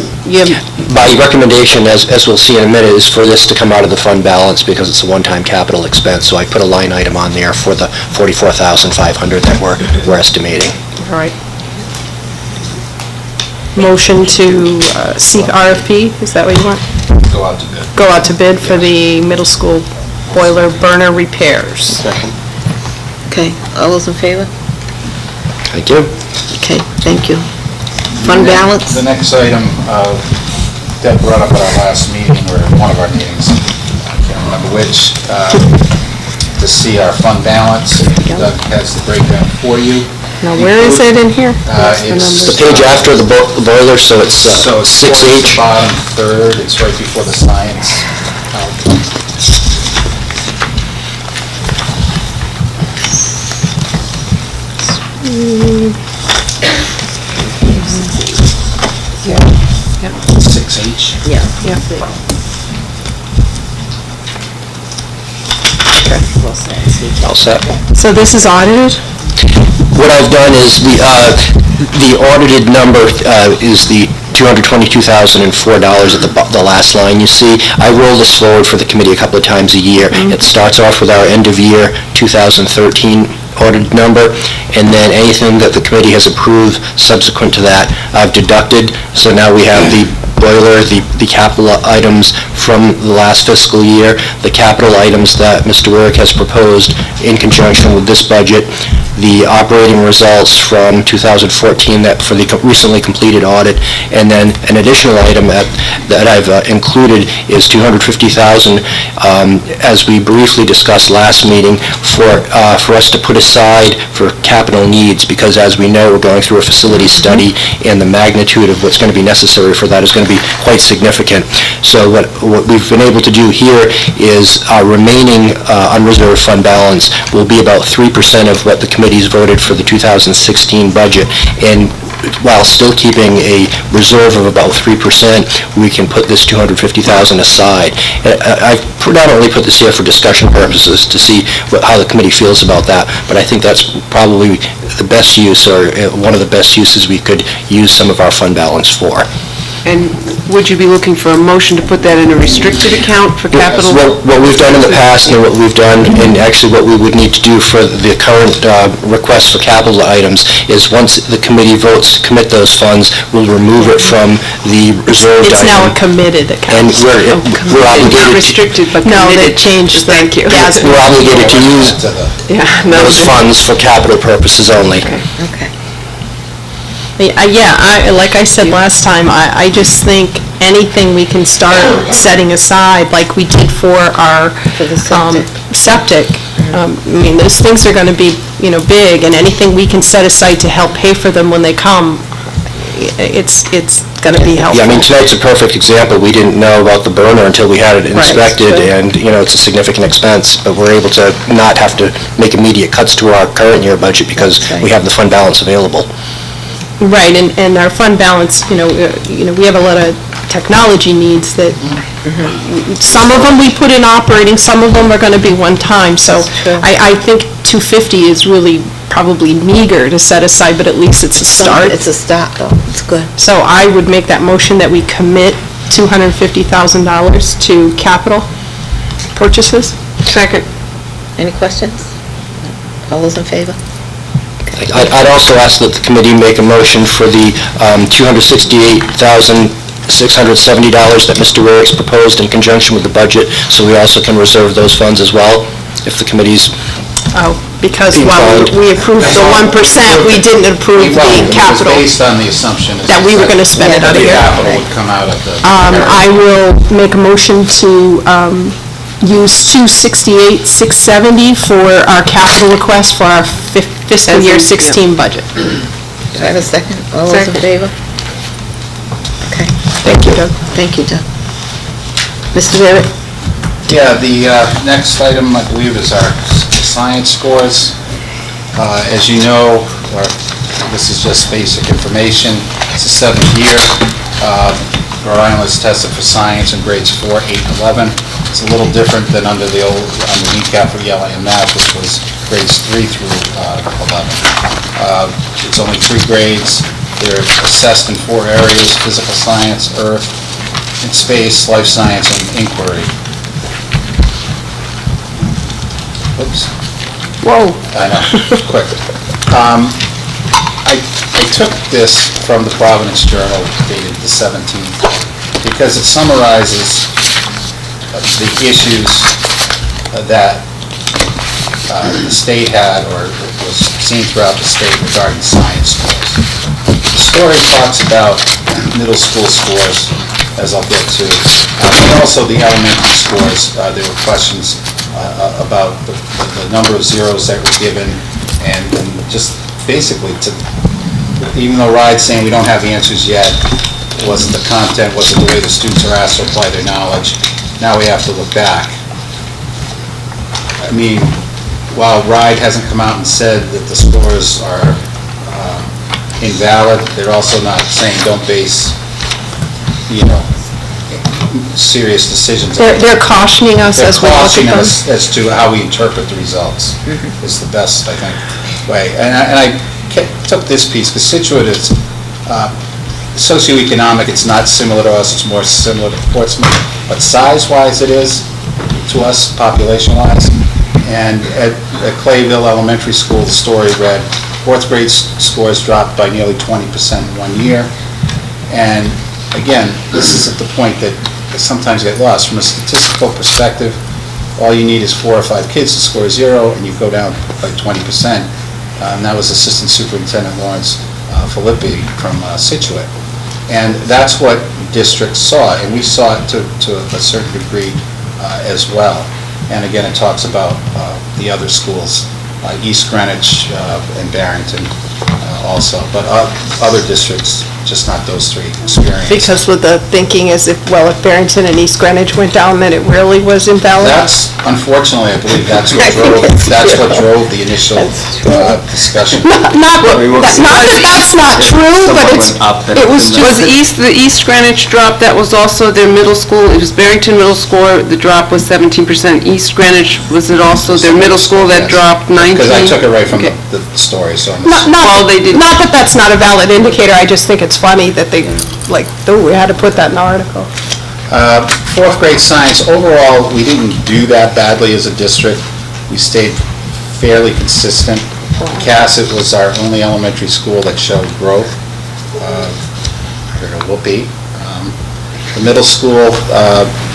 My recommendation, as we'll see in a minute, is for this to come out of the fund balance because it's a one-time capital expense, so I put a line item on there for the $44,500 that we're estimating. all right. Motion to seek RFP, is that what you want? Go out to bid. Go out to bid for the middle school boiler burner repairs. Okay, all those in favor? Thank you. Okay, thank you. Fund balance? The next item, Deb brought up at our last meeting, or one of our meetings, I can't remember which, to see our fund balance. Doug has the breakdown for you. Now, where is it in here? It's The page after the boiler, so it's So it's 6H. bottom third, it's right before the science. Yeah. 6H. Yeah. Yeah. All set. So this is audited? What I've done is the audited number is the $222,004 at the last line you see. I roll this forward for the committee a couple of times a year. It starts off with our end-of-year 2013 audited number, and then anything that the committee has approved subsequent to that, I've deducted. So now we have the boiler, the capital items from the last fiscal year, the capital items that Mr. Wirik has proposed in conjunction with this budget, the operating results from 2014 for the recently completed audit, and then an additional item that I've included is $250,000, as we briefly discussed last meeting, for us to put aside for capital needs, because as we know, we're going through a facility study, and the magnitude of what's going to be necessary for that is going to be quite significant. So what we've been able to do here is our remaining unreserved fund balance will be about 3% of what the committee's voted for the 2016 budget, and while still keeping a reserve of about 3%, we can put this $250,000 aside. I've predominantly put this here for discussion purposes to see how the committee feels about that, but I think that's probably the best use, or one of the best uses we could use some of our fund balance for. And would you be looking for a motion to put that in a restricted account for capital? What we've done in the past, and what we've done, and actually what we would need to do for the current request for capital items, is once the committee votes to commit those funds, we'll remove it from the reserved item. It's now a committed account. And we're obligated. Not restricted, but No, committed. they changed the... Thank you. We're obligated to use Yeah, those funds for capital purposes only. Okay. Yeah, like I said last time, I just think anything we can start setting aside, like we did for our septic, I mean, those things are going to be, big, and anything we can set aside to help pay for them when they come, it's going to be helpful. Yeah, I mean, tonight's a perfect example. We didn't know about the burner until we had it inspected, and, it's a significant expense, but we're able to not have to make immediate cuts to our current year budget because we have the fund balance available. Right, and our fund balance, we have a lot of technology needs that, some of them we put in operating, some of them are going to be one-time, so I think 250 is really probably meager to set aside, but at least it's a start. It's a start, though. It's good. So I would make that motion that we commit $250,000 to capital purchases. Second. Any questions? All those in favor? I'd also ask that the committee make a motion for the $268,670 that Mr. Rarick's proposed in conjunction with the budget, so we also can reserve those funds as well, if the committee's... Oh, because while we approved the 1%, we didn't approve the capital. It was based on the assumption that we were going to spend it out of here. The capital would come out of the... I will make a motion to use $268,670 for our capital request for our fiscal year 16 budget. Do I have a second? All those in favor? Okay. Thank you, Doug. Thank you, Doug. Mr. Rarick? Yeah, the next item, I believe, is our science scores. As you know, this is just basic information. It's the 7th year. Rhode Island is tested for science in grades 4, 8, and 11. It's a little different than under the NCAP for ELA and math, which was grades 3 through 11. It's only 3 grades. They're assessed in 4 areas: physical science, earth, and space, life science, and inquiry. Oops. Whoa. I know, quick. I took this from the Providence Journal dated the 17th because it summarizes the issues that the state had or was seen throughout the state regarding science scores. The story talks about middle school scores, as I'll get to, and also the elementary scores. There were questions about the number of zeros that were given, and just basically, even though RIDE's saying we don't have the answers yet, was it the content, was it the way the students are asked to apply their knowledge? Now we have to look back. I mean, while RIDE hasn't come out and said that the scores are invalid, they're also not saying don't base, serious decisions. They're cautioning us as we look at them. They're cautioning us as to how we interpret the results is the best, I think, way. And I took this piece because Situate is socioeconomic. It's not similar to us. It's more similar to Portsmouth, but size-wise it is to us, population-wise. And at Clayville Elementary School, the story read, 4th grade scores dropped by nearly 20% in 1 year. And again, this is at the point that sometimes get lost. From a statistical perspective, all you need is 4 or 5 kids to score 0, and you go down by 20%. And that was Assistant Superintendent Lawrence Filippi from Situate. And that's what districts saw, and we saw it to a certain degree as well. And again, it talks about the other schools, East Greenwich and Barrington also, but other districts, just not those 3 experiences. Because with the thinking is if Barrington and East Greenwich went down, then it really was invalid? Unfortunately, I believe that's what drove the initial discussion. Not that that's not true, but it was just... the East Greenwich drop, that was also their middle school, it was Barrington Middle School, the drop was 17%. East Greenwich, was it also their middle school that dropped 19%? Because I took it right from the story, so I'm... Not that that's not a valid indicator, I just think it's funny that they, we had to put that in the article. 4th grade science, overall, we didn't do that badly as a district. We stayed fairly consistent. Cassett was our only elementary school that showed growth. Whoopee. The middle school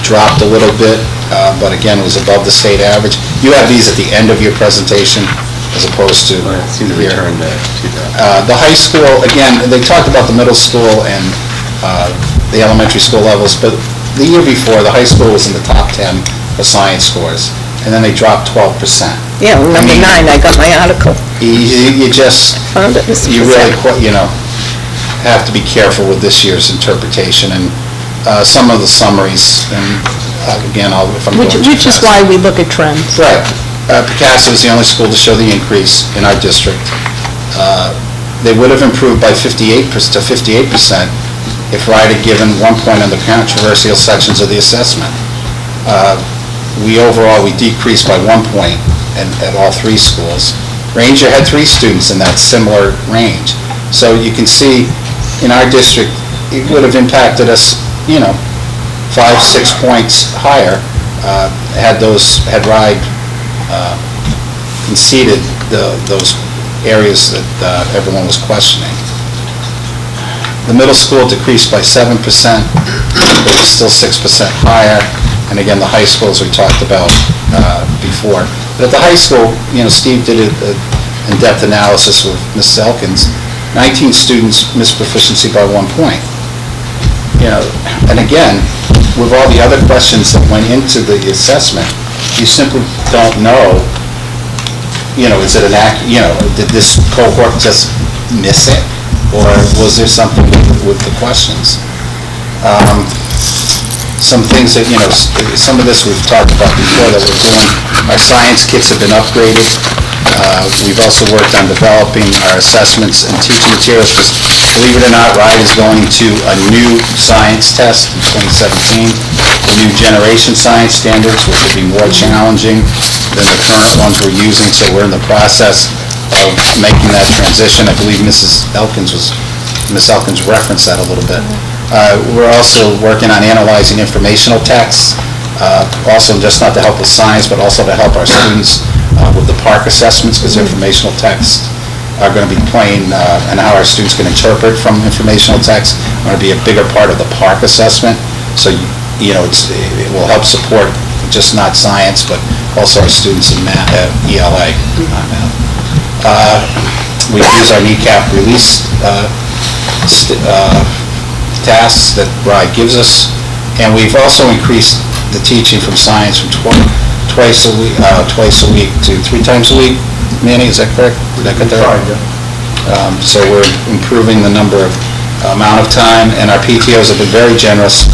dropped a little bit, but again, was above the state average. You have these at the end of your presentation, as opposed to here. The high school, again, they talked about the middle school and the elementary school levels, but the year before, the high school was in the top 10 for science scores, and then they dropped 12%. Yeah, number 9, I got my article. You just, you really, have to be careful with this year's interpretation, and some of the summaries, and again, if I'm going too fast. Which is why we look at trends. Right. Picasso was the only school to show the increase in our district. They would have improved by 58% if Wright had given 1 point on the controversial sections of the assessment. We decreased by 1 point at all 3 schools. Ranger had 3 students in that similar range. So you can see, in our district, it would have impacted us, 5, 6 points higher, had RIDE conceded those areas that everyone was questioning. The middle school decreased by 7%, but it's still 6% higher. And again, the high school, as we talked about before. But at the high school, Steve did an in-depth analysis with Mrs. Elkins. 19 students missed proficiency by 1 point. And again, with all the other questions that went into the assessment, you simply don't know, is it did this cohort just miss it? Or was there something with the questions? Some things that, some of this we've talked about before that we're doing. Our science kits have been upgraded. We've also worked on developing our assessments and teaching materials, because believe it or not, RIDE is going to a new science test in 2017, the new generation science standards, which will be more challenging than the current ones we're using, so we're in the process of making that transition. I believe Ms. Elkins referenced that a little bit. We're also working on analyzing informational texts, also just not to help with science, but also to help our students with the PARC assessments, because informational texts are going to be playing, and how our students can interpret from informational text, are going to be a bigger part of the PARC assessment. So, it will help support just not science, but also our students in math, ELA. We use our kneecap release tasks that RIDE gives us, and we've also increased the teaching from science from twice a week to 3 times a week. Manny, is that correct? Did I get that right? So we're improving the amount of time, and our PTOs have been very generous,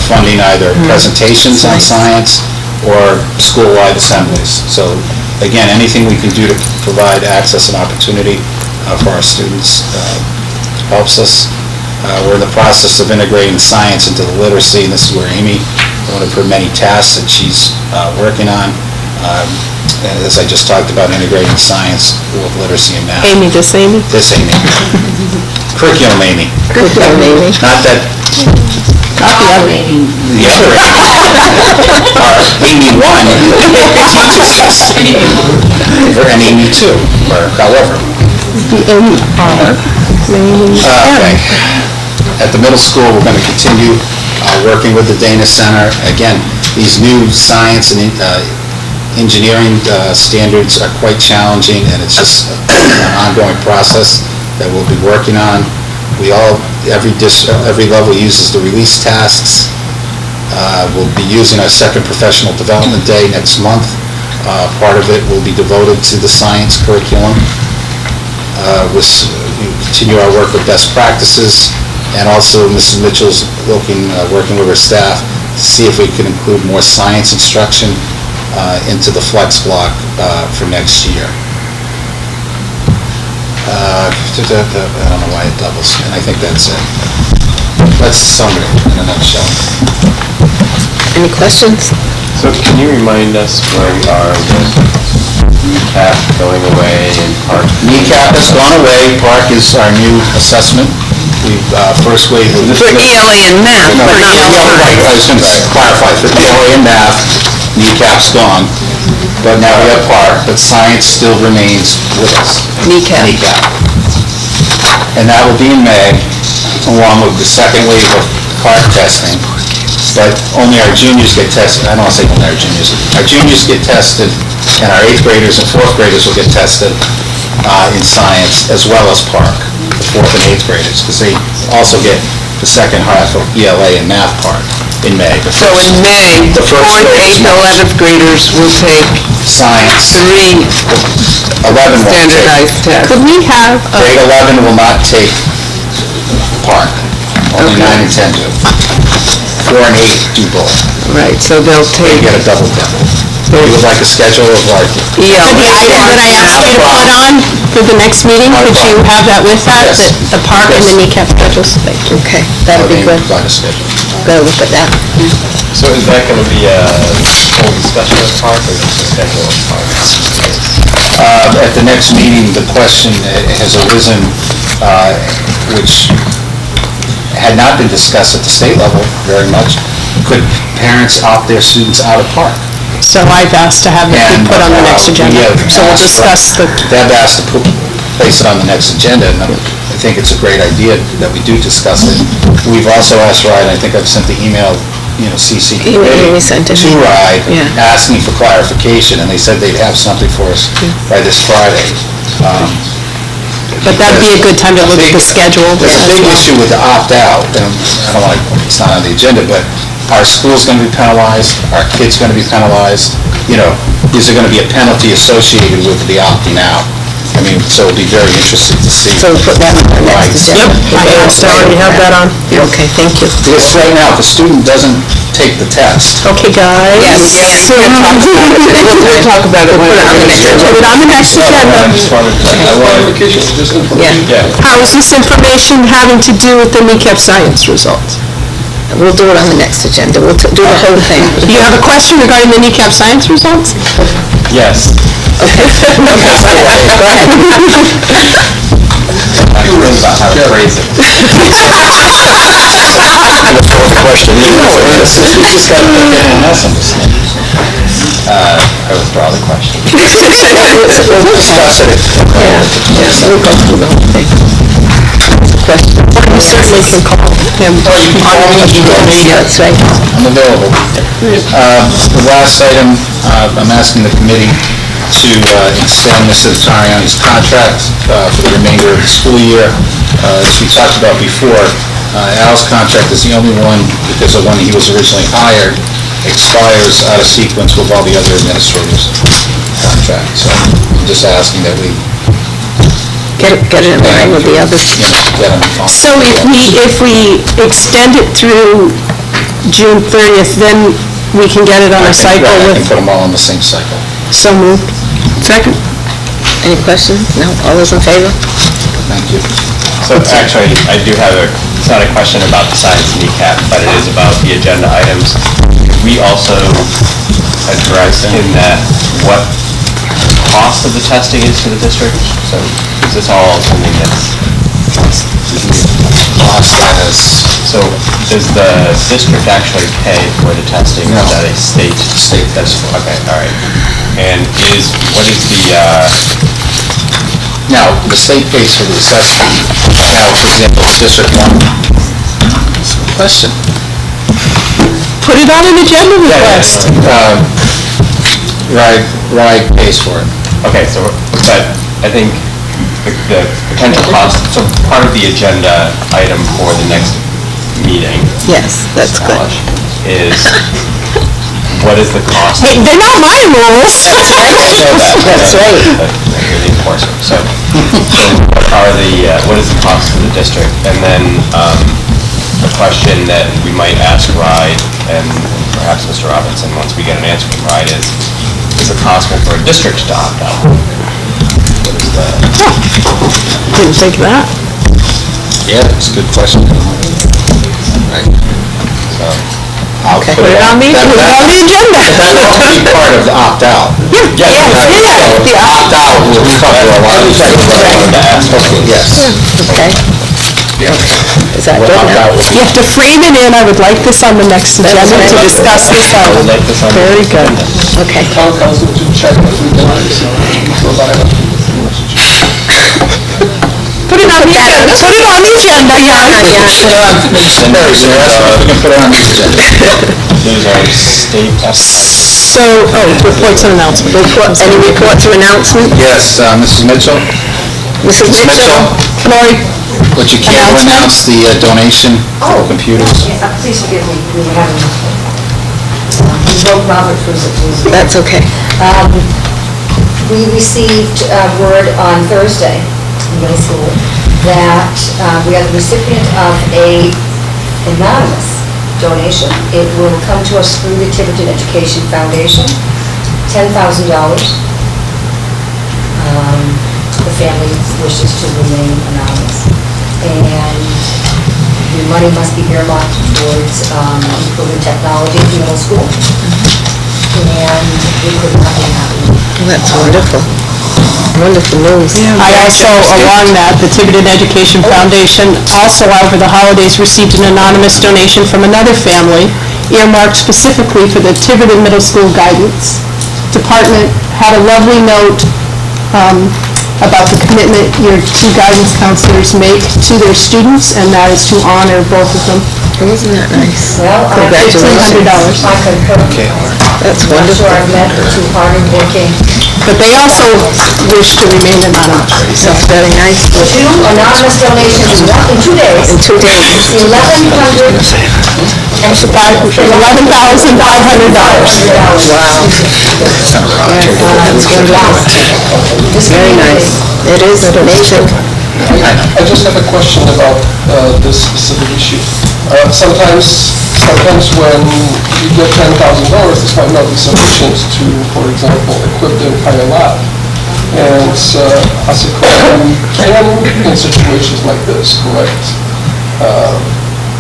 funding either presentations on science or school-wide assemblies. So again, anything we can do to provide access and opportunity for our students helps us. We're in the process of integrating science into the literacy, and this is where Amy, one of her many tasks that she's working on, as I just talked about, integrating science with literacy and math. Amy, this Amy? This Amy. Curriculum Amy. Curriculum Amy. Not that... Not the other Amy. The other Amy. Amy 1 teaches us. And Amy 2, or however. The Amy R. Okay. At the middle school, we're going to continue working with the Dana Center. Again, these new science and engineering standards are quite challenging, and it's just an ongoing process that we'll be working on. Every level uses the release tasks. We'll be using our second professional development day next month. Part of it will be devoted to the science curriculum. We continue our work with best practices, and also Mrs. Mitchell's working with her staff to see if we can include more science instruction into the flex block for next year. I don't know why it doubles, and I think that's it. That's the summary in a nutshell. Any questions? So can you remind us where we are with kneecap going away and PARC? Kneecap has gone away. PARC is our new assessment. We've first wave... For ELA and math. No, right, I was going to clarify. For ELA and math, kneecap's gone. But now we have PARC, but science still remains with us. Kneecap. And that will be in May, along with the second wave of PARC testing. But only our juniors get tested. I don't want to say only our juniors. Our juniors get tested, and our 8th graders and 4th graders will get tested in science, as well as PARC, the 4th and 8th graders, because they also get the second half of ELA and math PARC in May. So in May, the 4th, 8th, 11th graders will take science. 3 11 standardized tests. Could we have... Grade 11 will not take PARC. Only 9 and 10 do. 4 and 8 do both. Right, so they'll They take... get a double dip. You would like a schedule of like... For the item that I asked you to put on for the next meeting, could you have that with that? Yes. The PARC and the kneecap schedules? Okay, that'll be good. Provide a schedule. Go with that. So is that going to be a full discussion of PARC or just a schedule of PARC? At the next meeting, the question has arisen, which had not been discussed at the state level very much. Could parents opt their students out of park? So I've asked to have it be put on the next agenda. So we'll discuss the... They've asked to place it on the next agenda, and I think it's a great idea that we do discuss it. We've also asked RIDE, and I think I've sent the email, CC committee to RIDE, asking for clarification, and they said they'd have something for us by this Friday. But that'd be a good time to look at the schedule. There's a big issue with the opt-out, and I don't like, it's not on the agenda, but our school's going to be penalized, our kids going to be penalized, is there going to be a penalty associated with the opting out? I mean, so it'll be very interesting to see. So we'll put that on the next agenda. I asked to already have that on. Okay, thank you. Because right now, if the student doesn't take the test, Okay, guys. Yes. So we'll talk about it. We'll put it on the next agenda. Put it on the next agenda. Clarification, just information. How is this information having to do with the kneecap science results? We'll do it on the next agenda. We'll do the whole thing. You have a question regarding the kneecap science results? Yes. Okay. Go ahead. I'm curious about how to phrase it. Question. we just got to put everyone else on this thing. I withdraw the question. We'll discuss it. Yes, we'll go through the whole thing. Question. You certainly can call him. That's right. I'm available. The last item, I'm asking the committee to extend Mr. Tariani's contract for the remainder of the school year. As we talked about before, Al's contract is the only one, because the one he was originally hired expires out of sequence with all the other administrators' contracts. So I'm just asking that we Get it in line with the others. get him on. So if we extend it through June 30th, then we can get it on a cycle I with... can put them all on the same cycle. So moved. Second. Any questions? No? All those in favor? Thank you. So actually, I do have it's not a question about the science kneecap, but it is about the agenda items. We also addressed in that what cost of the testing is to the district. So is this all something that's Cost as, so does the district actually pay for the testing? Or is that a state? State. That's, okay, all right. And what is the, now, the state pays for the assessment. Now, for example, District 1, that's a good question. Put it on an agenda request. RIDE pays for it. okay, so, but I think the potential cost, so part of the agenda item for the next meeting Yes, that's good. is, what is the cost? Hey, they're not my rules. That's right. That's right. You're the enforcer. So what is the cost to the district? And then a question that we might ask RIDE and perhaps Mr. Robinson, once we get an answer from RIDE, is it possible for a district to opt out? What is the... Didn't think of that. Yeah, that's a good question. Right. So, I'll Okay. put it on the agenda. That'll be part of the opt-out. Yeah. The opt-out will cover a lot of things that I wanted to ask. Okay, yes. Okay. Is that good now? You have to frame it in, I would like this on the next agenda to discuss this out. I would like this on the Very good. Okay. Town council to check every device, provide us. Put it on the agenda. Put it on the agenda, So that's what we can put it on the agenda. Those are state estimates. So, reports and announcements. Any reports or announcements? Yes, Mrs. Mitchell? Mrs. Mitchell? Lori? Would you care to announce the donation for computers? Please forgive me, we were having, we wrote Robert through it. That's okay. We received word on Thursday in middle school that we are the recipient of a anonymous donation. It will come to us through the Tiverton Education Foundation, $10,000. The family wishes to remain anonymous. And the money must be earmarked towards improving technology at the middle school. and we could not be happy. That's wonderful. Wonderful news. I also, along that, the Tiverton Education Foundation also over the holidays received an anonymous donation from another family earmarked specifically for the Tiverton Middle School Guidance Department. Had a lovely note about the commitment your two guidance counselors make to their students, and that is to honor both of them. Isn't that nice? Well, $1,500. I concur. That's I'm not wonderful. sure I've met the two hardworking. But they also wish to remain anonymous. That's very nice. Two anonymous donations in 2 days. In 2 days. $11,500. Wow. That's Very nice. It is amazing. I just have a question about this specific issue. Sometimes when you get $10,000, this might not be sufficient to, for example, equip the entire lab. And as a curriculum, can, in situations like this, correct,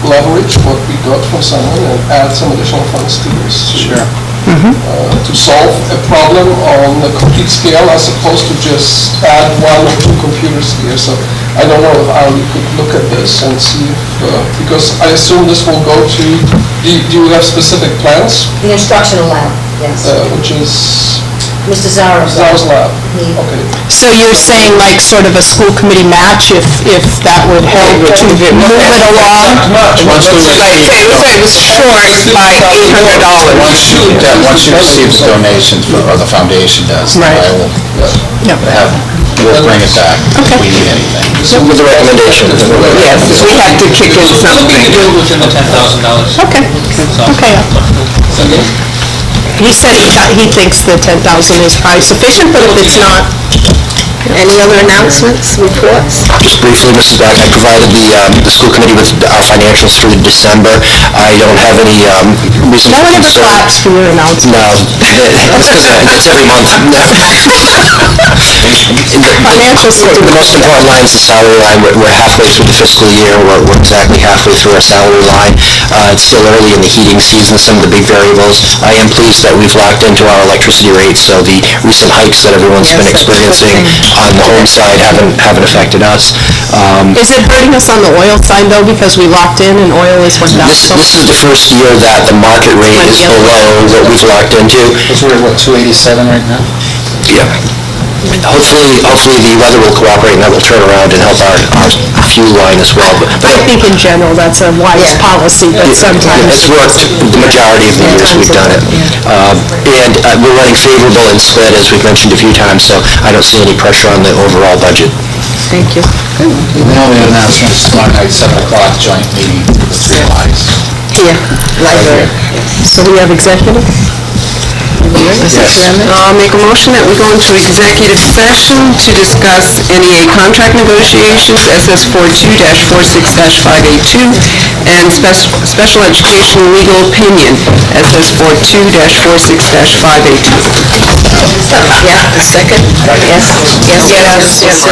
leverage what we got from someone and add some additional funds to this? Sure. To solve a problem on a complete scale as opposed to just add 1 or 2 computers here. So I don't know if Ali could look at this and see if, because I assume this will go to, do you have specific plans? The instructional lab, yes. Which is? Mr. Zara's lab. He- Okay. So you're saying like sort of a school committee match, if that would help to move it along? Once we receive, once you receive the donations, or the foundation does, then I will we'll bring it back if we need anything. With the recommendation. Yes, we have to kick in something. Within the $10,000. Okay, okay. He said he thinks the 10,000 is probably sufficient, but if it's not, Any other announcements, reports? Just briefly, Mrs. Beck, I provided the school committee with our financials through December. I don't have any reason no for one ever concern. claps for your announcement. No, it's because it's every month. Financial The most important line is the salary line. We're halfway through the fiscal year. We're exactly halfway through our salary line. It's still early in the heating season, some of the big variables. I am pleased that we've locked into our electricity rates, so the recent hikes that everyone's been experiencing on the home side haven't affected us. Is it hurting us on the oil side, though, because we locked in and oil is went down so much? This is the first year that the market rate is below what we've locked into. Because we're at, what, 287 right now? Yeah. Hopefully the weather will cooperate and that will turn around and help our fuel line as well. But I think in general, that's a wise policy, but sometimes... It's worked the majority of the years we've done it. And we're running favorable in SPED, as we've mentioned a few times, so I don't see any pressure on the overall budget. Thank you. The only announcement is tomorrow night, 7 o'clock, joint meeting with the 3 lines. Yeah, library. So we have executive? I'll make a motion that we go into executive session to discuss NEA contract negotiations, SS42-46-582, and special education legal opinion, SS42-46-582. Yeah, a second? Yes. Yes.